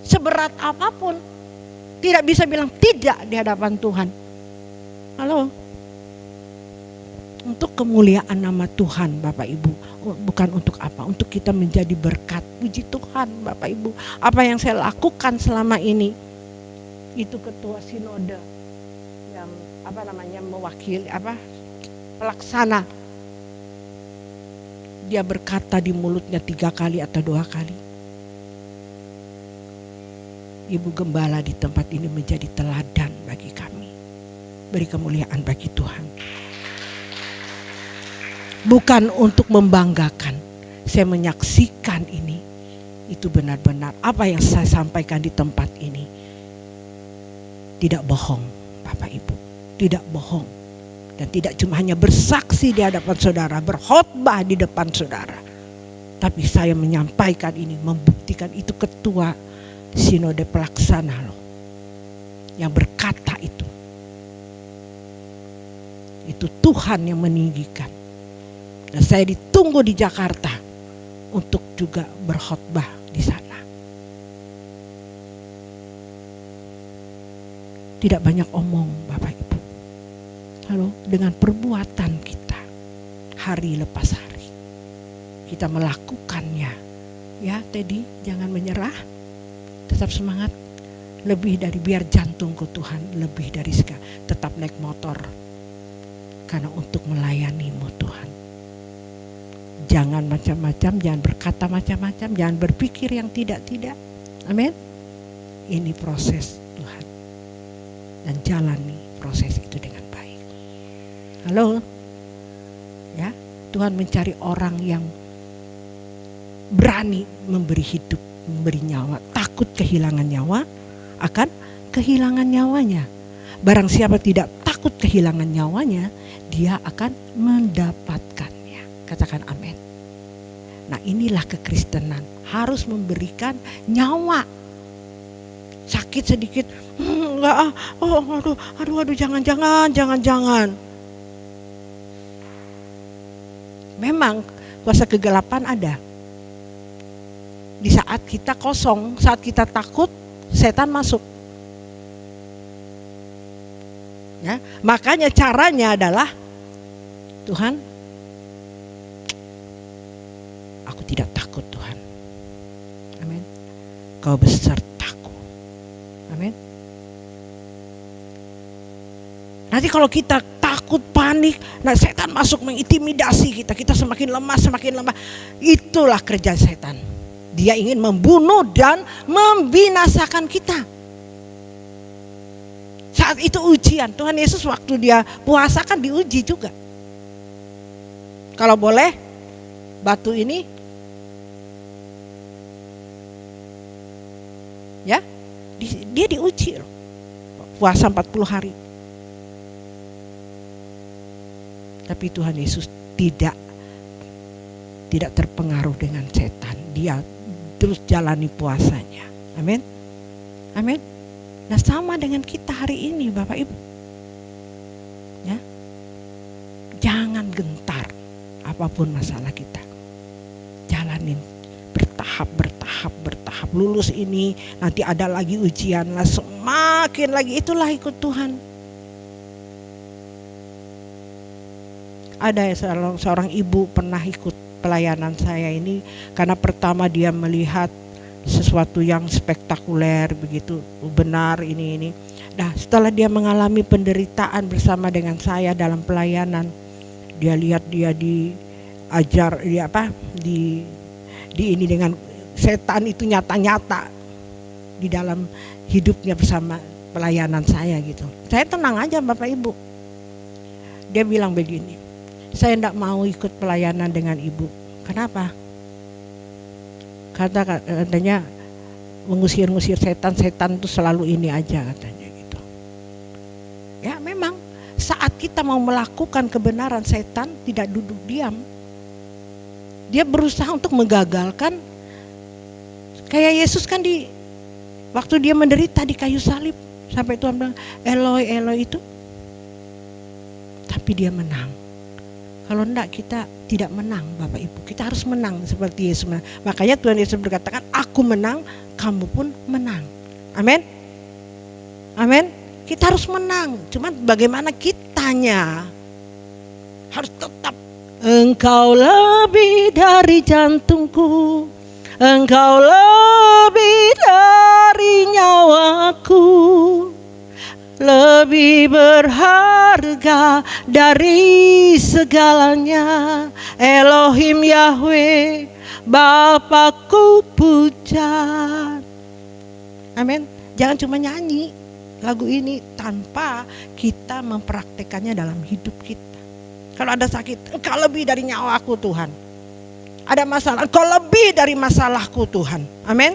Seberat apapun, tidak bisa bilang tidak di hadapan Tuhan. Halo. Untuk kemuliaan nama Tuhan, Bapak Ibu. Bukan untuk apa, untuk kita menjadi berkat. Puji Tuhan, Bapak Ibu. Apa yang saya lakukan selama ini, itu ketua sinode yang mewakili pelaksana. Dia berkata di mulutnya 3 kali atau 2 kali. Ibu Gembala di tempat ini menjadi teladan bagi kami. Beri kemuliaan bagi Tuhan. Bukan untuk membanggakan, saya menyaksikan ini. Itu benar-benar apa yang saya sampaikan di tempat ini. Tidak bohong, Bapak Ibu. Tidak bohong. Dan tidak cuma hanya bersaksi di hadapan saudara, berkhotbah di depan saudara. Tapi saya menyampaikan ini, membuktikan itu ketua sinode pelaksana loh. Yang berkata itu. Itu Tuhan yang meninggikan. Dan saya ditunggu di Jakarta untuk juga berkhotbah di sana. Tidak banyak omong, Bapak Ibu. Halo, dengan perbuatan kita hari lepas hari. Kita melakukannya. Ya, Teddy, jangan menyerah. Tetap semangat. Lebih dari biar jantungku Tuhan, lebih dari sekarang. Tetap naik motor. Karena untuk melayanimu Tuhan. Jangan macam-macam, jangan berkata macam-macam, jangan berpikir yang tidak-tidak. Amin. Ini proses Tuhan. Dan jalani proses itu dengan baik. Halo. Ya, Tuhan mencari orang yang berani memberi hidup, memberi nyawa. Takut kehilangan nyawa, akan kehilangan nyawanya. Barang siapa tidak takut kehilangan nyawanya, dia akan mendapatkannya. Katakan amin. Nah, inilah kekristenan, harus memberikan nyawa. Sakit sedikit, enggak aduh, jangan. Memang kuasa kegelapan ada. Di saat kita kosong, saat kita takut, setan masuk. Ya, makanya caranya adalah, Tuhan, aku tidak takut Tuhan. Amin. Kau besertaku. Amin. Nanti kalau kita takut, panik, nah setan masuk mengintimidasi kita. Kita semakin lemah. Itulah kerja setan. Dia ingin membunuh dan membinasakan kita. Saat itu ujian. Tuhan Yesus waktu dia puasa kan diuji juga. Kalau boleh, batu ini, ya, dia diuji loh. Puasa 40 hari. Tapi Tuhan Yesus tidak terpengaruh dengan setan. Dia terus jalani puasanya. Amin. Amin. Nah, sama dengan kita hari ini, Bapak Ibu. Ya. Jangan gentar apapun masalah kita. Jalanin bertahap. Lulus ini, nanti ada lagi ujian lah, semakin lagi, itulah ikut Tuhan. Ada seorang ibu pernah ikut pelayanan saya ini, karena pertama dia melihat sesuatu yang spektakuler begitu, benar ini. Nah, setelah dia mengalami penderitaan bersama dengan saya dalam pelayanan, dia lihat dia diajar, di ini dengan setan itu nyata-nyata di dalam hidupnya bersama pelayanan saya gitu. Saya tenang aja Bapak Ibu. Dia bilang begini, saya tidak mau ikut pelayanan dengan ibu. Kenapa? Katanya mengusir-ngusir setan itu selalu ini aja katanya gitu. Ya memang saat kita mau melakukan kebenaran, setan tidak duduk diam. Dia berusaha untuk menggagalkan. Kayak Yesus kan waktu dia menderita di kayu salib, sampai Tuhan bilang Eloi Eloi itu. Tapi dia menang. Kalau enggak, kita tidak menang Bapak Ibu. Kita harus menang seperti Yesus menang. Makanya Tuhan Yesus berkatakan, aku menang, kamu pun menang. Amin. Amin. Kita harus menang. Cuman bagaimana kitanya harus tetap. Engkau lebih dari jantungku, engkau lebih dari nyawaku, lebih berharga dari segalanya. Elohim Yahweh, Bapakku puja. Amin. Jangan cuma nyanyi lagu ini tanpa kita mempraktekannya dalam hidup kita. Kalau ada sakit, engkau lebih dari nyawaku Tuhan. Ada masalah, engkau lebih dari masalahku Tuhan. Amin.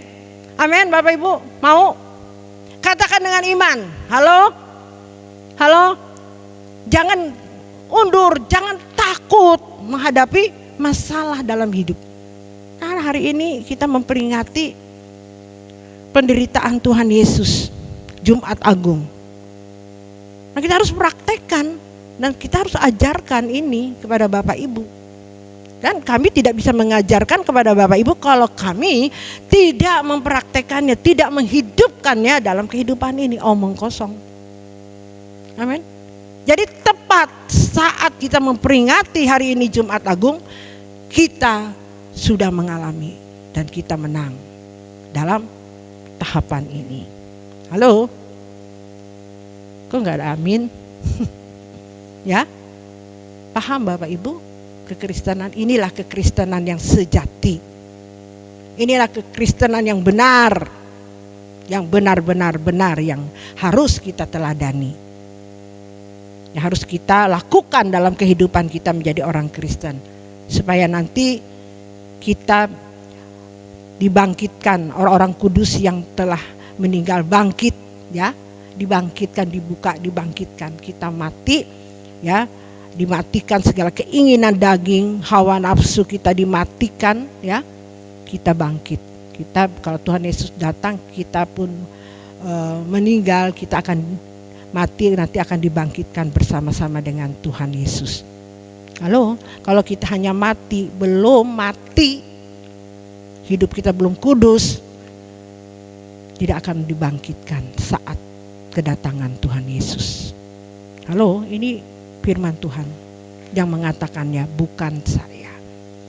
Amin Bapak Ibu, mau? Katakan dengan iman. Halo? Halo? Jangan undur, jangan takut menghadapi masalah dalam hidup. Nah, hari ini kita memperingati penderitaan Tuhan Yesus, Jumat Agung. Nah, kita harus praktekkan dan kita harus ajarkan ini kepada Bapak Ibu. Dan kami tidak bisa mengajarkan kepada Bapak Ibu kalau kami tidak mempraktekannya, tidak menghidupkannya dalam kehidupan ini, omong kosong. Amin. Jadi tepat saat kita memperingati hari ini Jumat Agung, kita sudah mengalami dan kita menang dalam tahapan ini. Halo? Kok nggak ada amin? Ya? Paham Bapak Ibu? Kekristenan, inilah kekristenan yang sejati. Inilah kekristenan yang benar. Yang benar-benar yang harus kita teladani. Yang harus kita lakukan dalam kehidupan kita menjadi orang Kristen. Supaya nanti kita dibangkitkan, orang-orang kudus yang telah meninggal bangkit, ya, dibangkitkan, dibuka, dibangkitkan. Kita mati, ya, dimatikan segala keinginan daging, hawa nafsu kita dimatikan, ya. Kita bangkit. Kita kalau Tuhan Yesus datang, kita pun meninggal, kita akan mati, nanti akan dibangkitkan bersama-sama dengan Tuhan Yesus. Kalau kita hanya mati, belum mati, hidup kita belum kudus, tidak akan dibangkitkan saat kedatangan Tuhan Yesus. Ini firman Tuhan yang mengatakannya, bukan saya.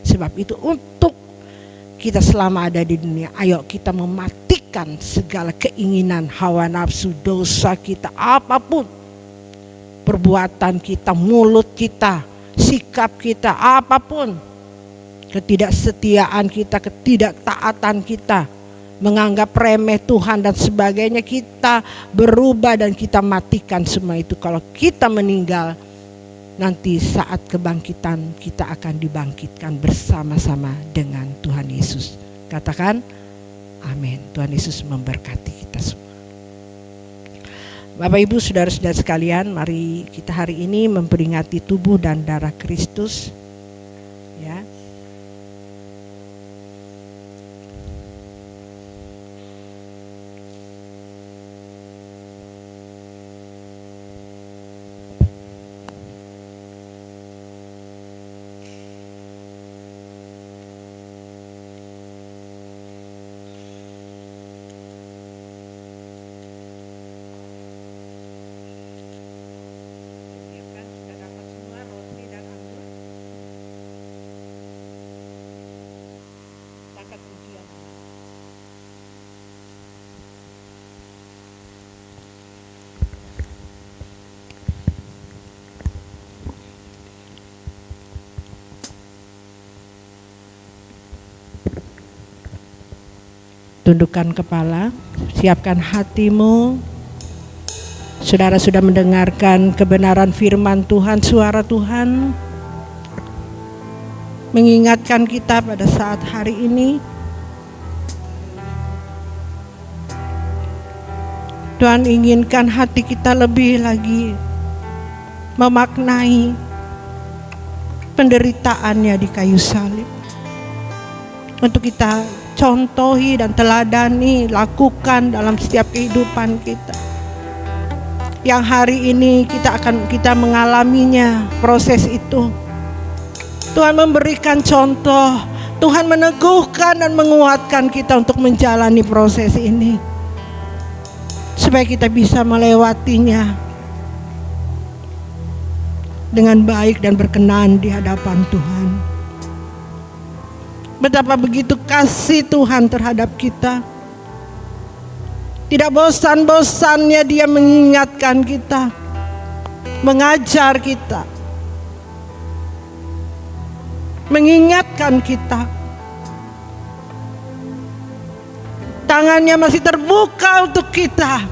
Sebab itu untuk kita selama ada di dunia, ayo kita mematikan segala keinginan, hawa nafsu, dosa kita, apapun. Perbuatan kita, mulut kita, sikap kita, apapun. Ketidaksetiaan kita, ketidaktaatan kita, menganggap remeh Tuhan dan sebagainya, kita berubah dan kita matikan semua itu. Kalau kita meninggal, nanti saat kebangkitan kita akan dibangkitkan bersama-sama dengan Tuhan Yesus. Katakan amin. Tuhan Yesus memberkati kita semua. Bapak Ibu saudara-saudara sekalian, mari kita hari ini memperingati tubuh dan darah Kristus, ya. Tundukkan kepala, siapkan hatimu. Saudara sudah mendengarkan kebenaran firman Tuhan, suara Tuhan mengingatkan kita pada saat hari ini. Tuhan inginkan hati kita lebih lagi memaknai penderitaannya di kayu salib. Untuk kita contohi dan teladani, lakukan dalam setiap kehidupan kita. Yang hari ini kita mengalaminya, proses itu. Tuhan memberikan contoh, Tuhan meneguhkan dan menguatkan kita untuk menjalani proses ini, supaya kita bisa melewatinya dengan baik dan berkenan di hadapan Tuhan. Betapa begitu kasih Tuhan terhadap kita. Tidak bosan-bosannya Dia mengingatkan kita, mengajar kita, mengingatkan kita. Tangannya masih terbuka untuk kita.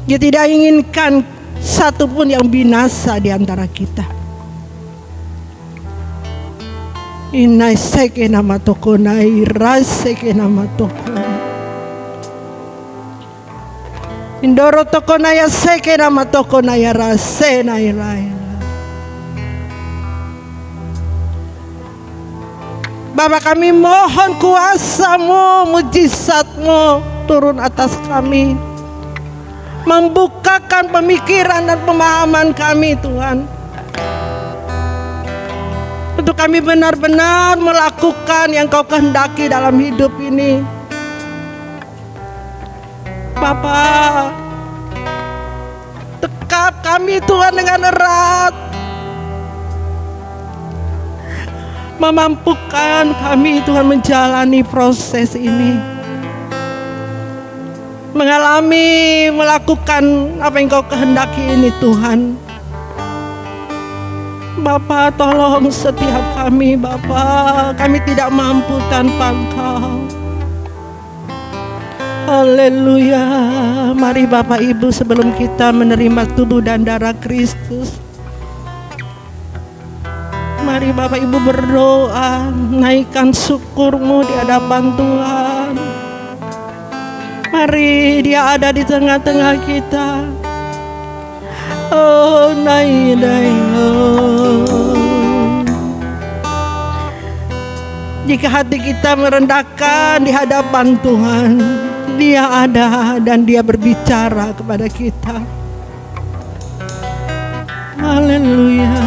Dia tidak inginkan satupun yang binasa di antara kita. Inai seke nama tokonai, raseke nama tokonai. Indoro tokonaya seke nama tokonaya rasenai rai. Bapa, kami mohon kuasa-Mu, mujizat-Mu turun atas kami. Membukakan pemikiran dan pemahaman kami, Tuhan. Untuk kami benar-benar melakukan yang Kau kehendaki dalam hidup ini. Bapa, tekap kami Tuhan dengan erat. Memampukan kami Tuhan menjalani proses ini. Mengalami, melakukan apa yang Kau kehendaki ini, Tuhan. Bapa, tolong setiap kami, Bapa. Kami tidak mampu tanpa Engkau. Haleluya. Mari Bapak Ibu, sebelum kita menerima tubuh dan darah Kristus, mari Bapak Ibu berdoa, naikkan syukur-Mu di hadapan Tuhan. Mari Dia ada di tengah-tengah kita. Jika hati kita merendahkan di hadapan Tuhan, Dia ada dan Dia berbicara kepada kita. Haleluya.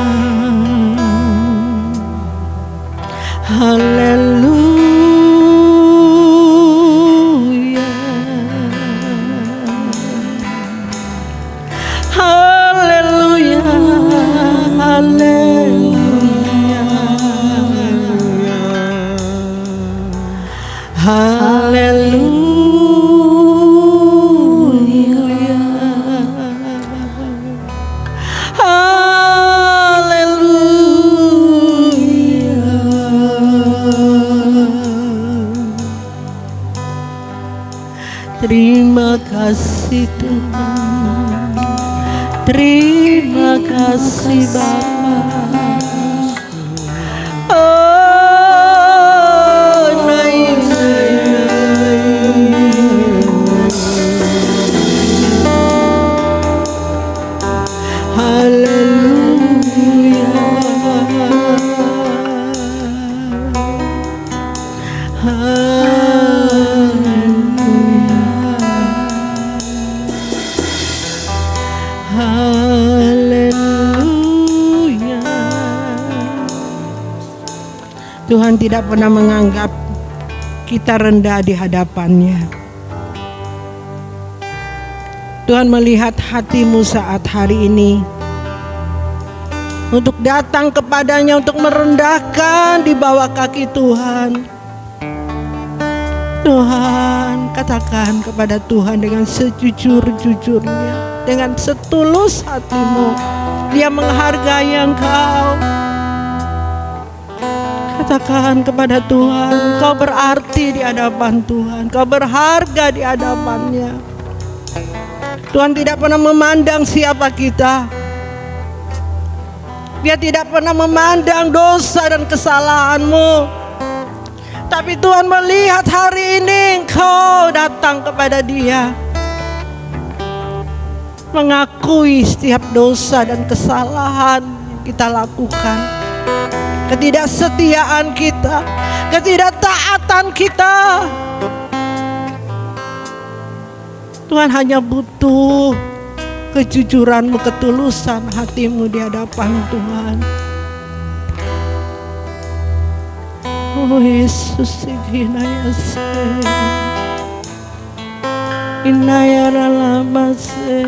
Haleluya. Haleluya. Haleluya. Haleluya. Haleluya. Terima kasih Tuhan. Terima kasih Bapa. Tuhan tidak pernah menganggap kita rendah di hadapannya. Tuhan melihat hatimu saat hari ini untuk datang kepadanya, untuk merendahkan di bawah kaki Tuhan. Tuhan, katakan kepada Tuhan dengan sejujur-jujurnya, dengan setulus hatimu. Dia menghargai engkau. Katakan kepada Tuhan, Kau berarti di hadapan Tuhan, Kau berharga di hadapannya. Tuhan tidak pernah memandang siapa kita. Dia tidak pernah memandang dosa dan kesalahanmu. Tapi Tuhan melihat hari ini Engkau datang kepada Dia, mengakui setiap dosa dan kesalahan yang kita lakukan, ketidaksetiaan kita, ketidaktaatan kita. Tuhan hanya butuh kejujuranmu, ketulusan hatimu di hadapan Tuhan. Oh Yesus, inayaralamase.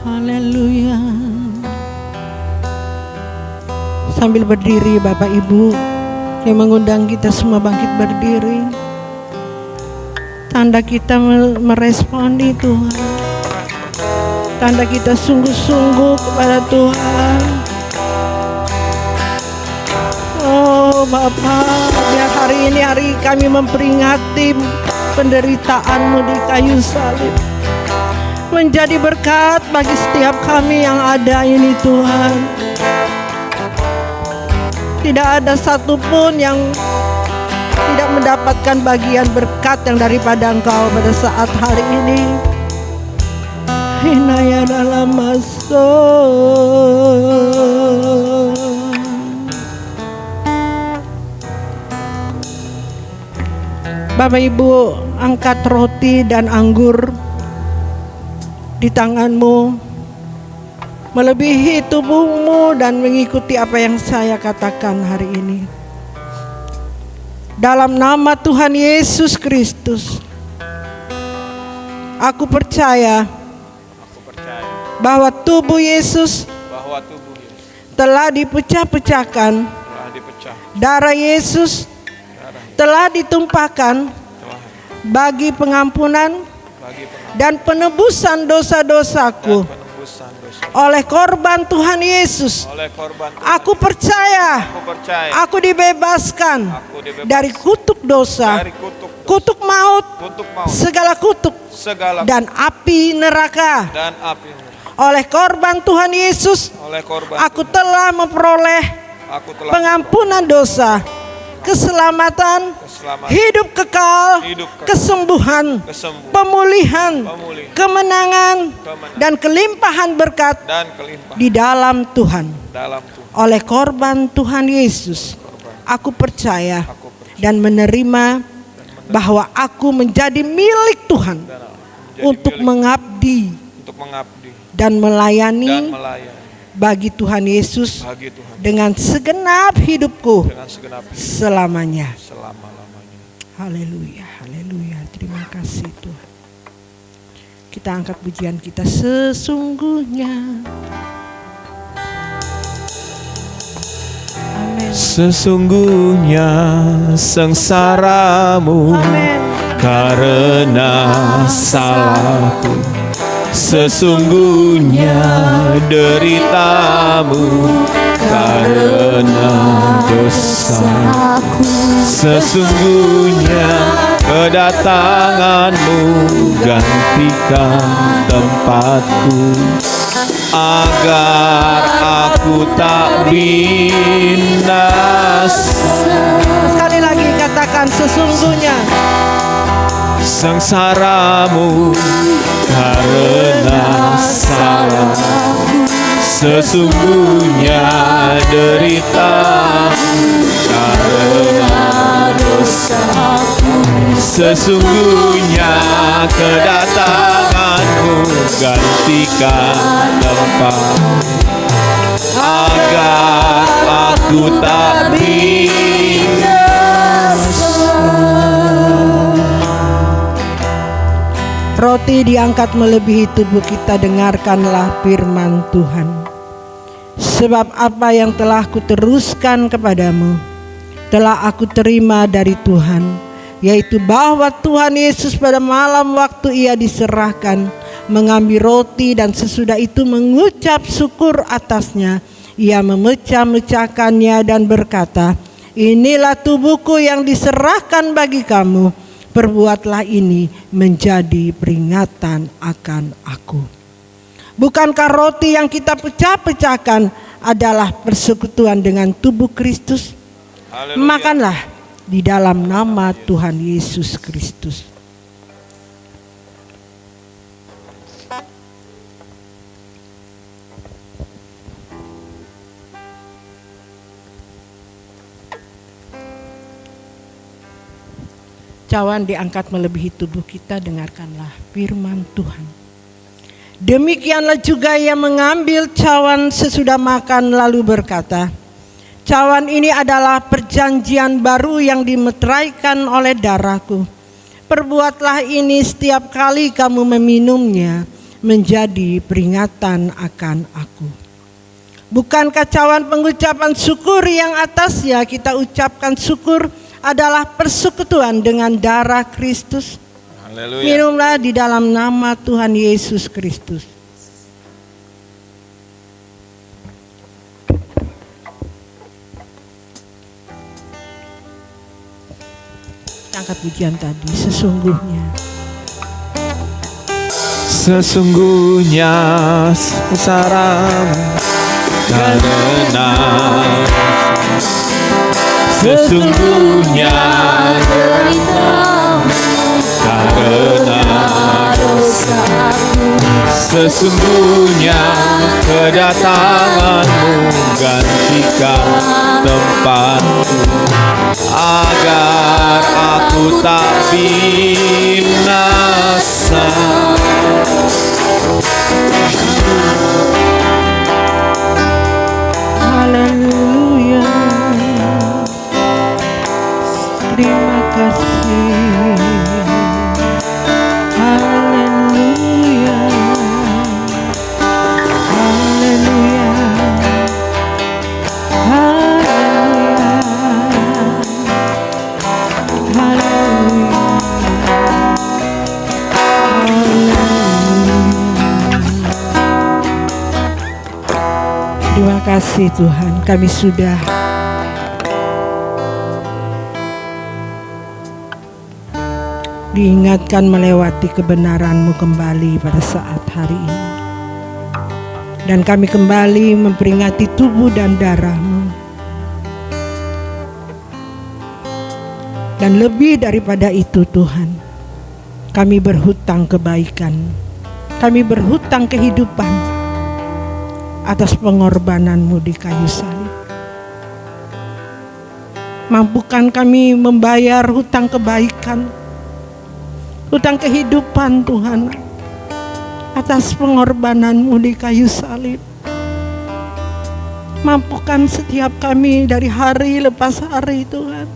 Haleluya. Sambil berdiri Bapak Ibu, yang mengundang kita semua bangkit berdiri. Tanda kita meresponi Tuhan, tanda kita sungguh-sungguh kepada Tuhan. Oh Bapa, biar hari ini hari kami memperingati penderitaanmu di kayu salib, menjadi berkat bagi setiap kami yang ada ini Tuhan. Tidak ada satupun yang tidak mendapatkan bagian berkat yang daripada Engkau pada saat hari ini. Hinaya dalam masuk. Bapak Ibu, angkat roti dan anggur di tanganmu, melebihi tubuhmu dan mengikuti apa yang saya katakan hari ini. Dalam nama Tuhan Yesus Kristus, aku percaya bahwa tubuh Yesus telah dipecah-pecahkan, darah Yesus telah ditumpahkan bagi pengampunan dan penebusan dosa-dosaku. Oleh korban Tuhan Yesus, aku percaya aku dibebaskan dari kutuk dosa, kutuk maut, segala kutuk dan api neraka. Oleh korban Tuhan Yesus, aku telah memperoleh pengampunan dosa. keselamatan, hidup kekal, kesembuhan, pemulihan, kemenangan, dan kelimpahan berkat di dalam Tuhan. Oleh korban Tuhan Yesus, aku percaya dan menerima bahwa aku menjadi milik Tuhan untuk mengabdi dan melayani bagi Tuhan Yesus dengan segenap hidupku selamanya. Haleluya, haleluya. Terima kasih Tuhan. Kita angkat pujian kita, sesungguhnya. Amin. Sesungguhnya sengsaramu Amin. karena salahku, sesungguhnya deritamu karena dosaku, sesungguhnya kedatanganmu gantikan tempatku, agar aku tak binasa. Sekali lagi katakan, sesungguhnya sengsaramu karena salahku, sesungguhnya deritamu karena dosaku, sesungguhnya kedatanganmu gantikan tempat, agar aku tak binasa. roti diangkat melebihi tubuh kita, dengarkanlah firman Tuhan. Sebab apa yang telah kuteruskan kepadamu telah aku terima dari Tuhan, yaitu bahwa Tuhan Yesus pada malam waktu ia diserahkan mengambil roti, dan sesudah itu mengucap syukur atasnya, ia memecah-mecahkannya dan berkata, inilah tubuhku yang diserahkan bagi kamu, perbuatlah ini menjadi peringatan akan aku. Bukankah roti yang kita pecah-pecahkan adalah persekutuan dengan tubuh Kristus? Haleluya. Makanlah di dalam nama Tuhan Yesus Kristus. Cawan diangkat melebihi tubuh kita, dengarkanlah firman Tuhan. Demikianlah juga ia mengambil cawan sesudah makan lalu berkata, cawan ini adalah perjanjian baru yang dimeteraikan oleh darahku. Perbuatlah ini setiap kali kamu meminumnya menjadi peringatan akan aku. Bukankah cawan pengucapan syukur yang atasnya kita ucapkan syukur adalah persekutuan dengan darah Kristus? Haleluya. Minumlah di dalam nama Tuhan Yesus Kristus. Angkat pujian tadi, sesungguhnya. Sesungguhnya sengsaramu karena sesungguhnya deritamu karena dosaku, sesungguhnya kedatanganmu gantikan tempatku, agar aku tak binasa. Haleluya. Terima kasih. Haleluya. Haleluya. Haleluya. Haleluya. Terima kasih Tuhan, kami sudah diingatkan melewati kebenaran-Mu kembali pada saat hari ini. Dan kami kembali memperingati tubuh dan darah-Mu. Dan lebih daripada itu Tuhan, kami berhutang kebaikan, kami berhutang kehidupan atas pengorbanan-Mu di kayu salib. Mampukan kami membayar hutang kebaikan, hutang kehidupan Tuhan, atas pengorbanan-Mu di kayu salib. Mampukan setiap kami dari hari lepas hari Tuhan,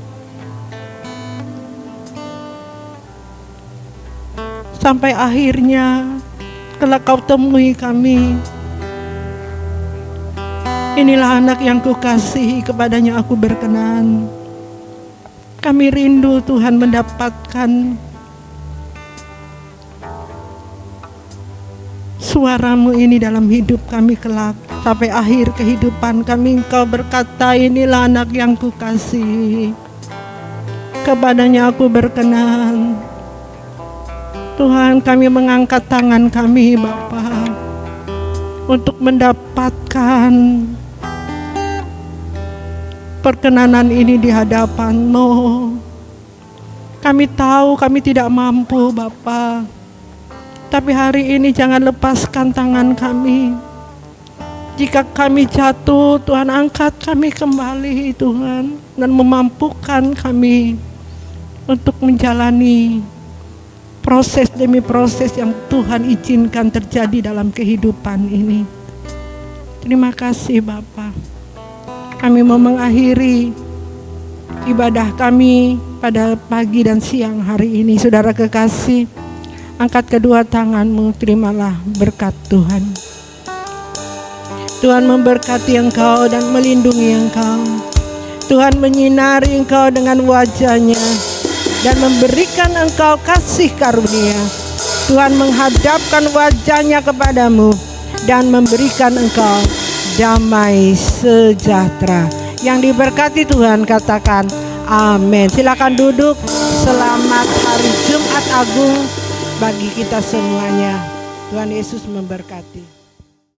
sampai akhirnya kelak Kau temui kami. Inilah anak yang Kukasihi, kepadanya Aku berkenan. Kami rindu Tuhan mendapatkan suara-Mu ini dalam hidup kami kelak. Sampai akhir kehidupan kami Engkau berkata, inilah anak yang Kukasihi, kepadanya Aku berkenan. Tuhan, kami mengangkat tangan kami Bapa untuk mendapatkan perkenanan ini di hadapan-Mu. Kami tahu kami tidak mampu Bapa, tapi hari ini jangan lepaskan tangan kami. Jika kami jatuh, Tuhan angkat kami kembali Tuhan, dan memampukan kami untuk menjalani proses demi proses yang Tuhan izinkan terjadi dalam kehidupan ini. Terima kasih Bapa. Kami mau mengakhiri ibadah kami pada pagi dan siang hari ini. Saudara kekasih, angkat kedua tangan-Mu, terimalah berkat Tuhan. Tuhan memberkati engkau dan melindungi engkau. Tuhan menyinari engkau dengan wajah-Nya dan memberikan engkau kasih karunia. Tuhan menghadapkan wajah-Nya kepadamu dan memberikan engkau damai sejahtera. Yang diberkati Tuhan katakan amin. Silakan duduk. Selamat hari Jumat Agung bagi kita semuanya. Tuhan Yesus memberkati.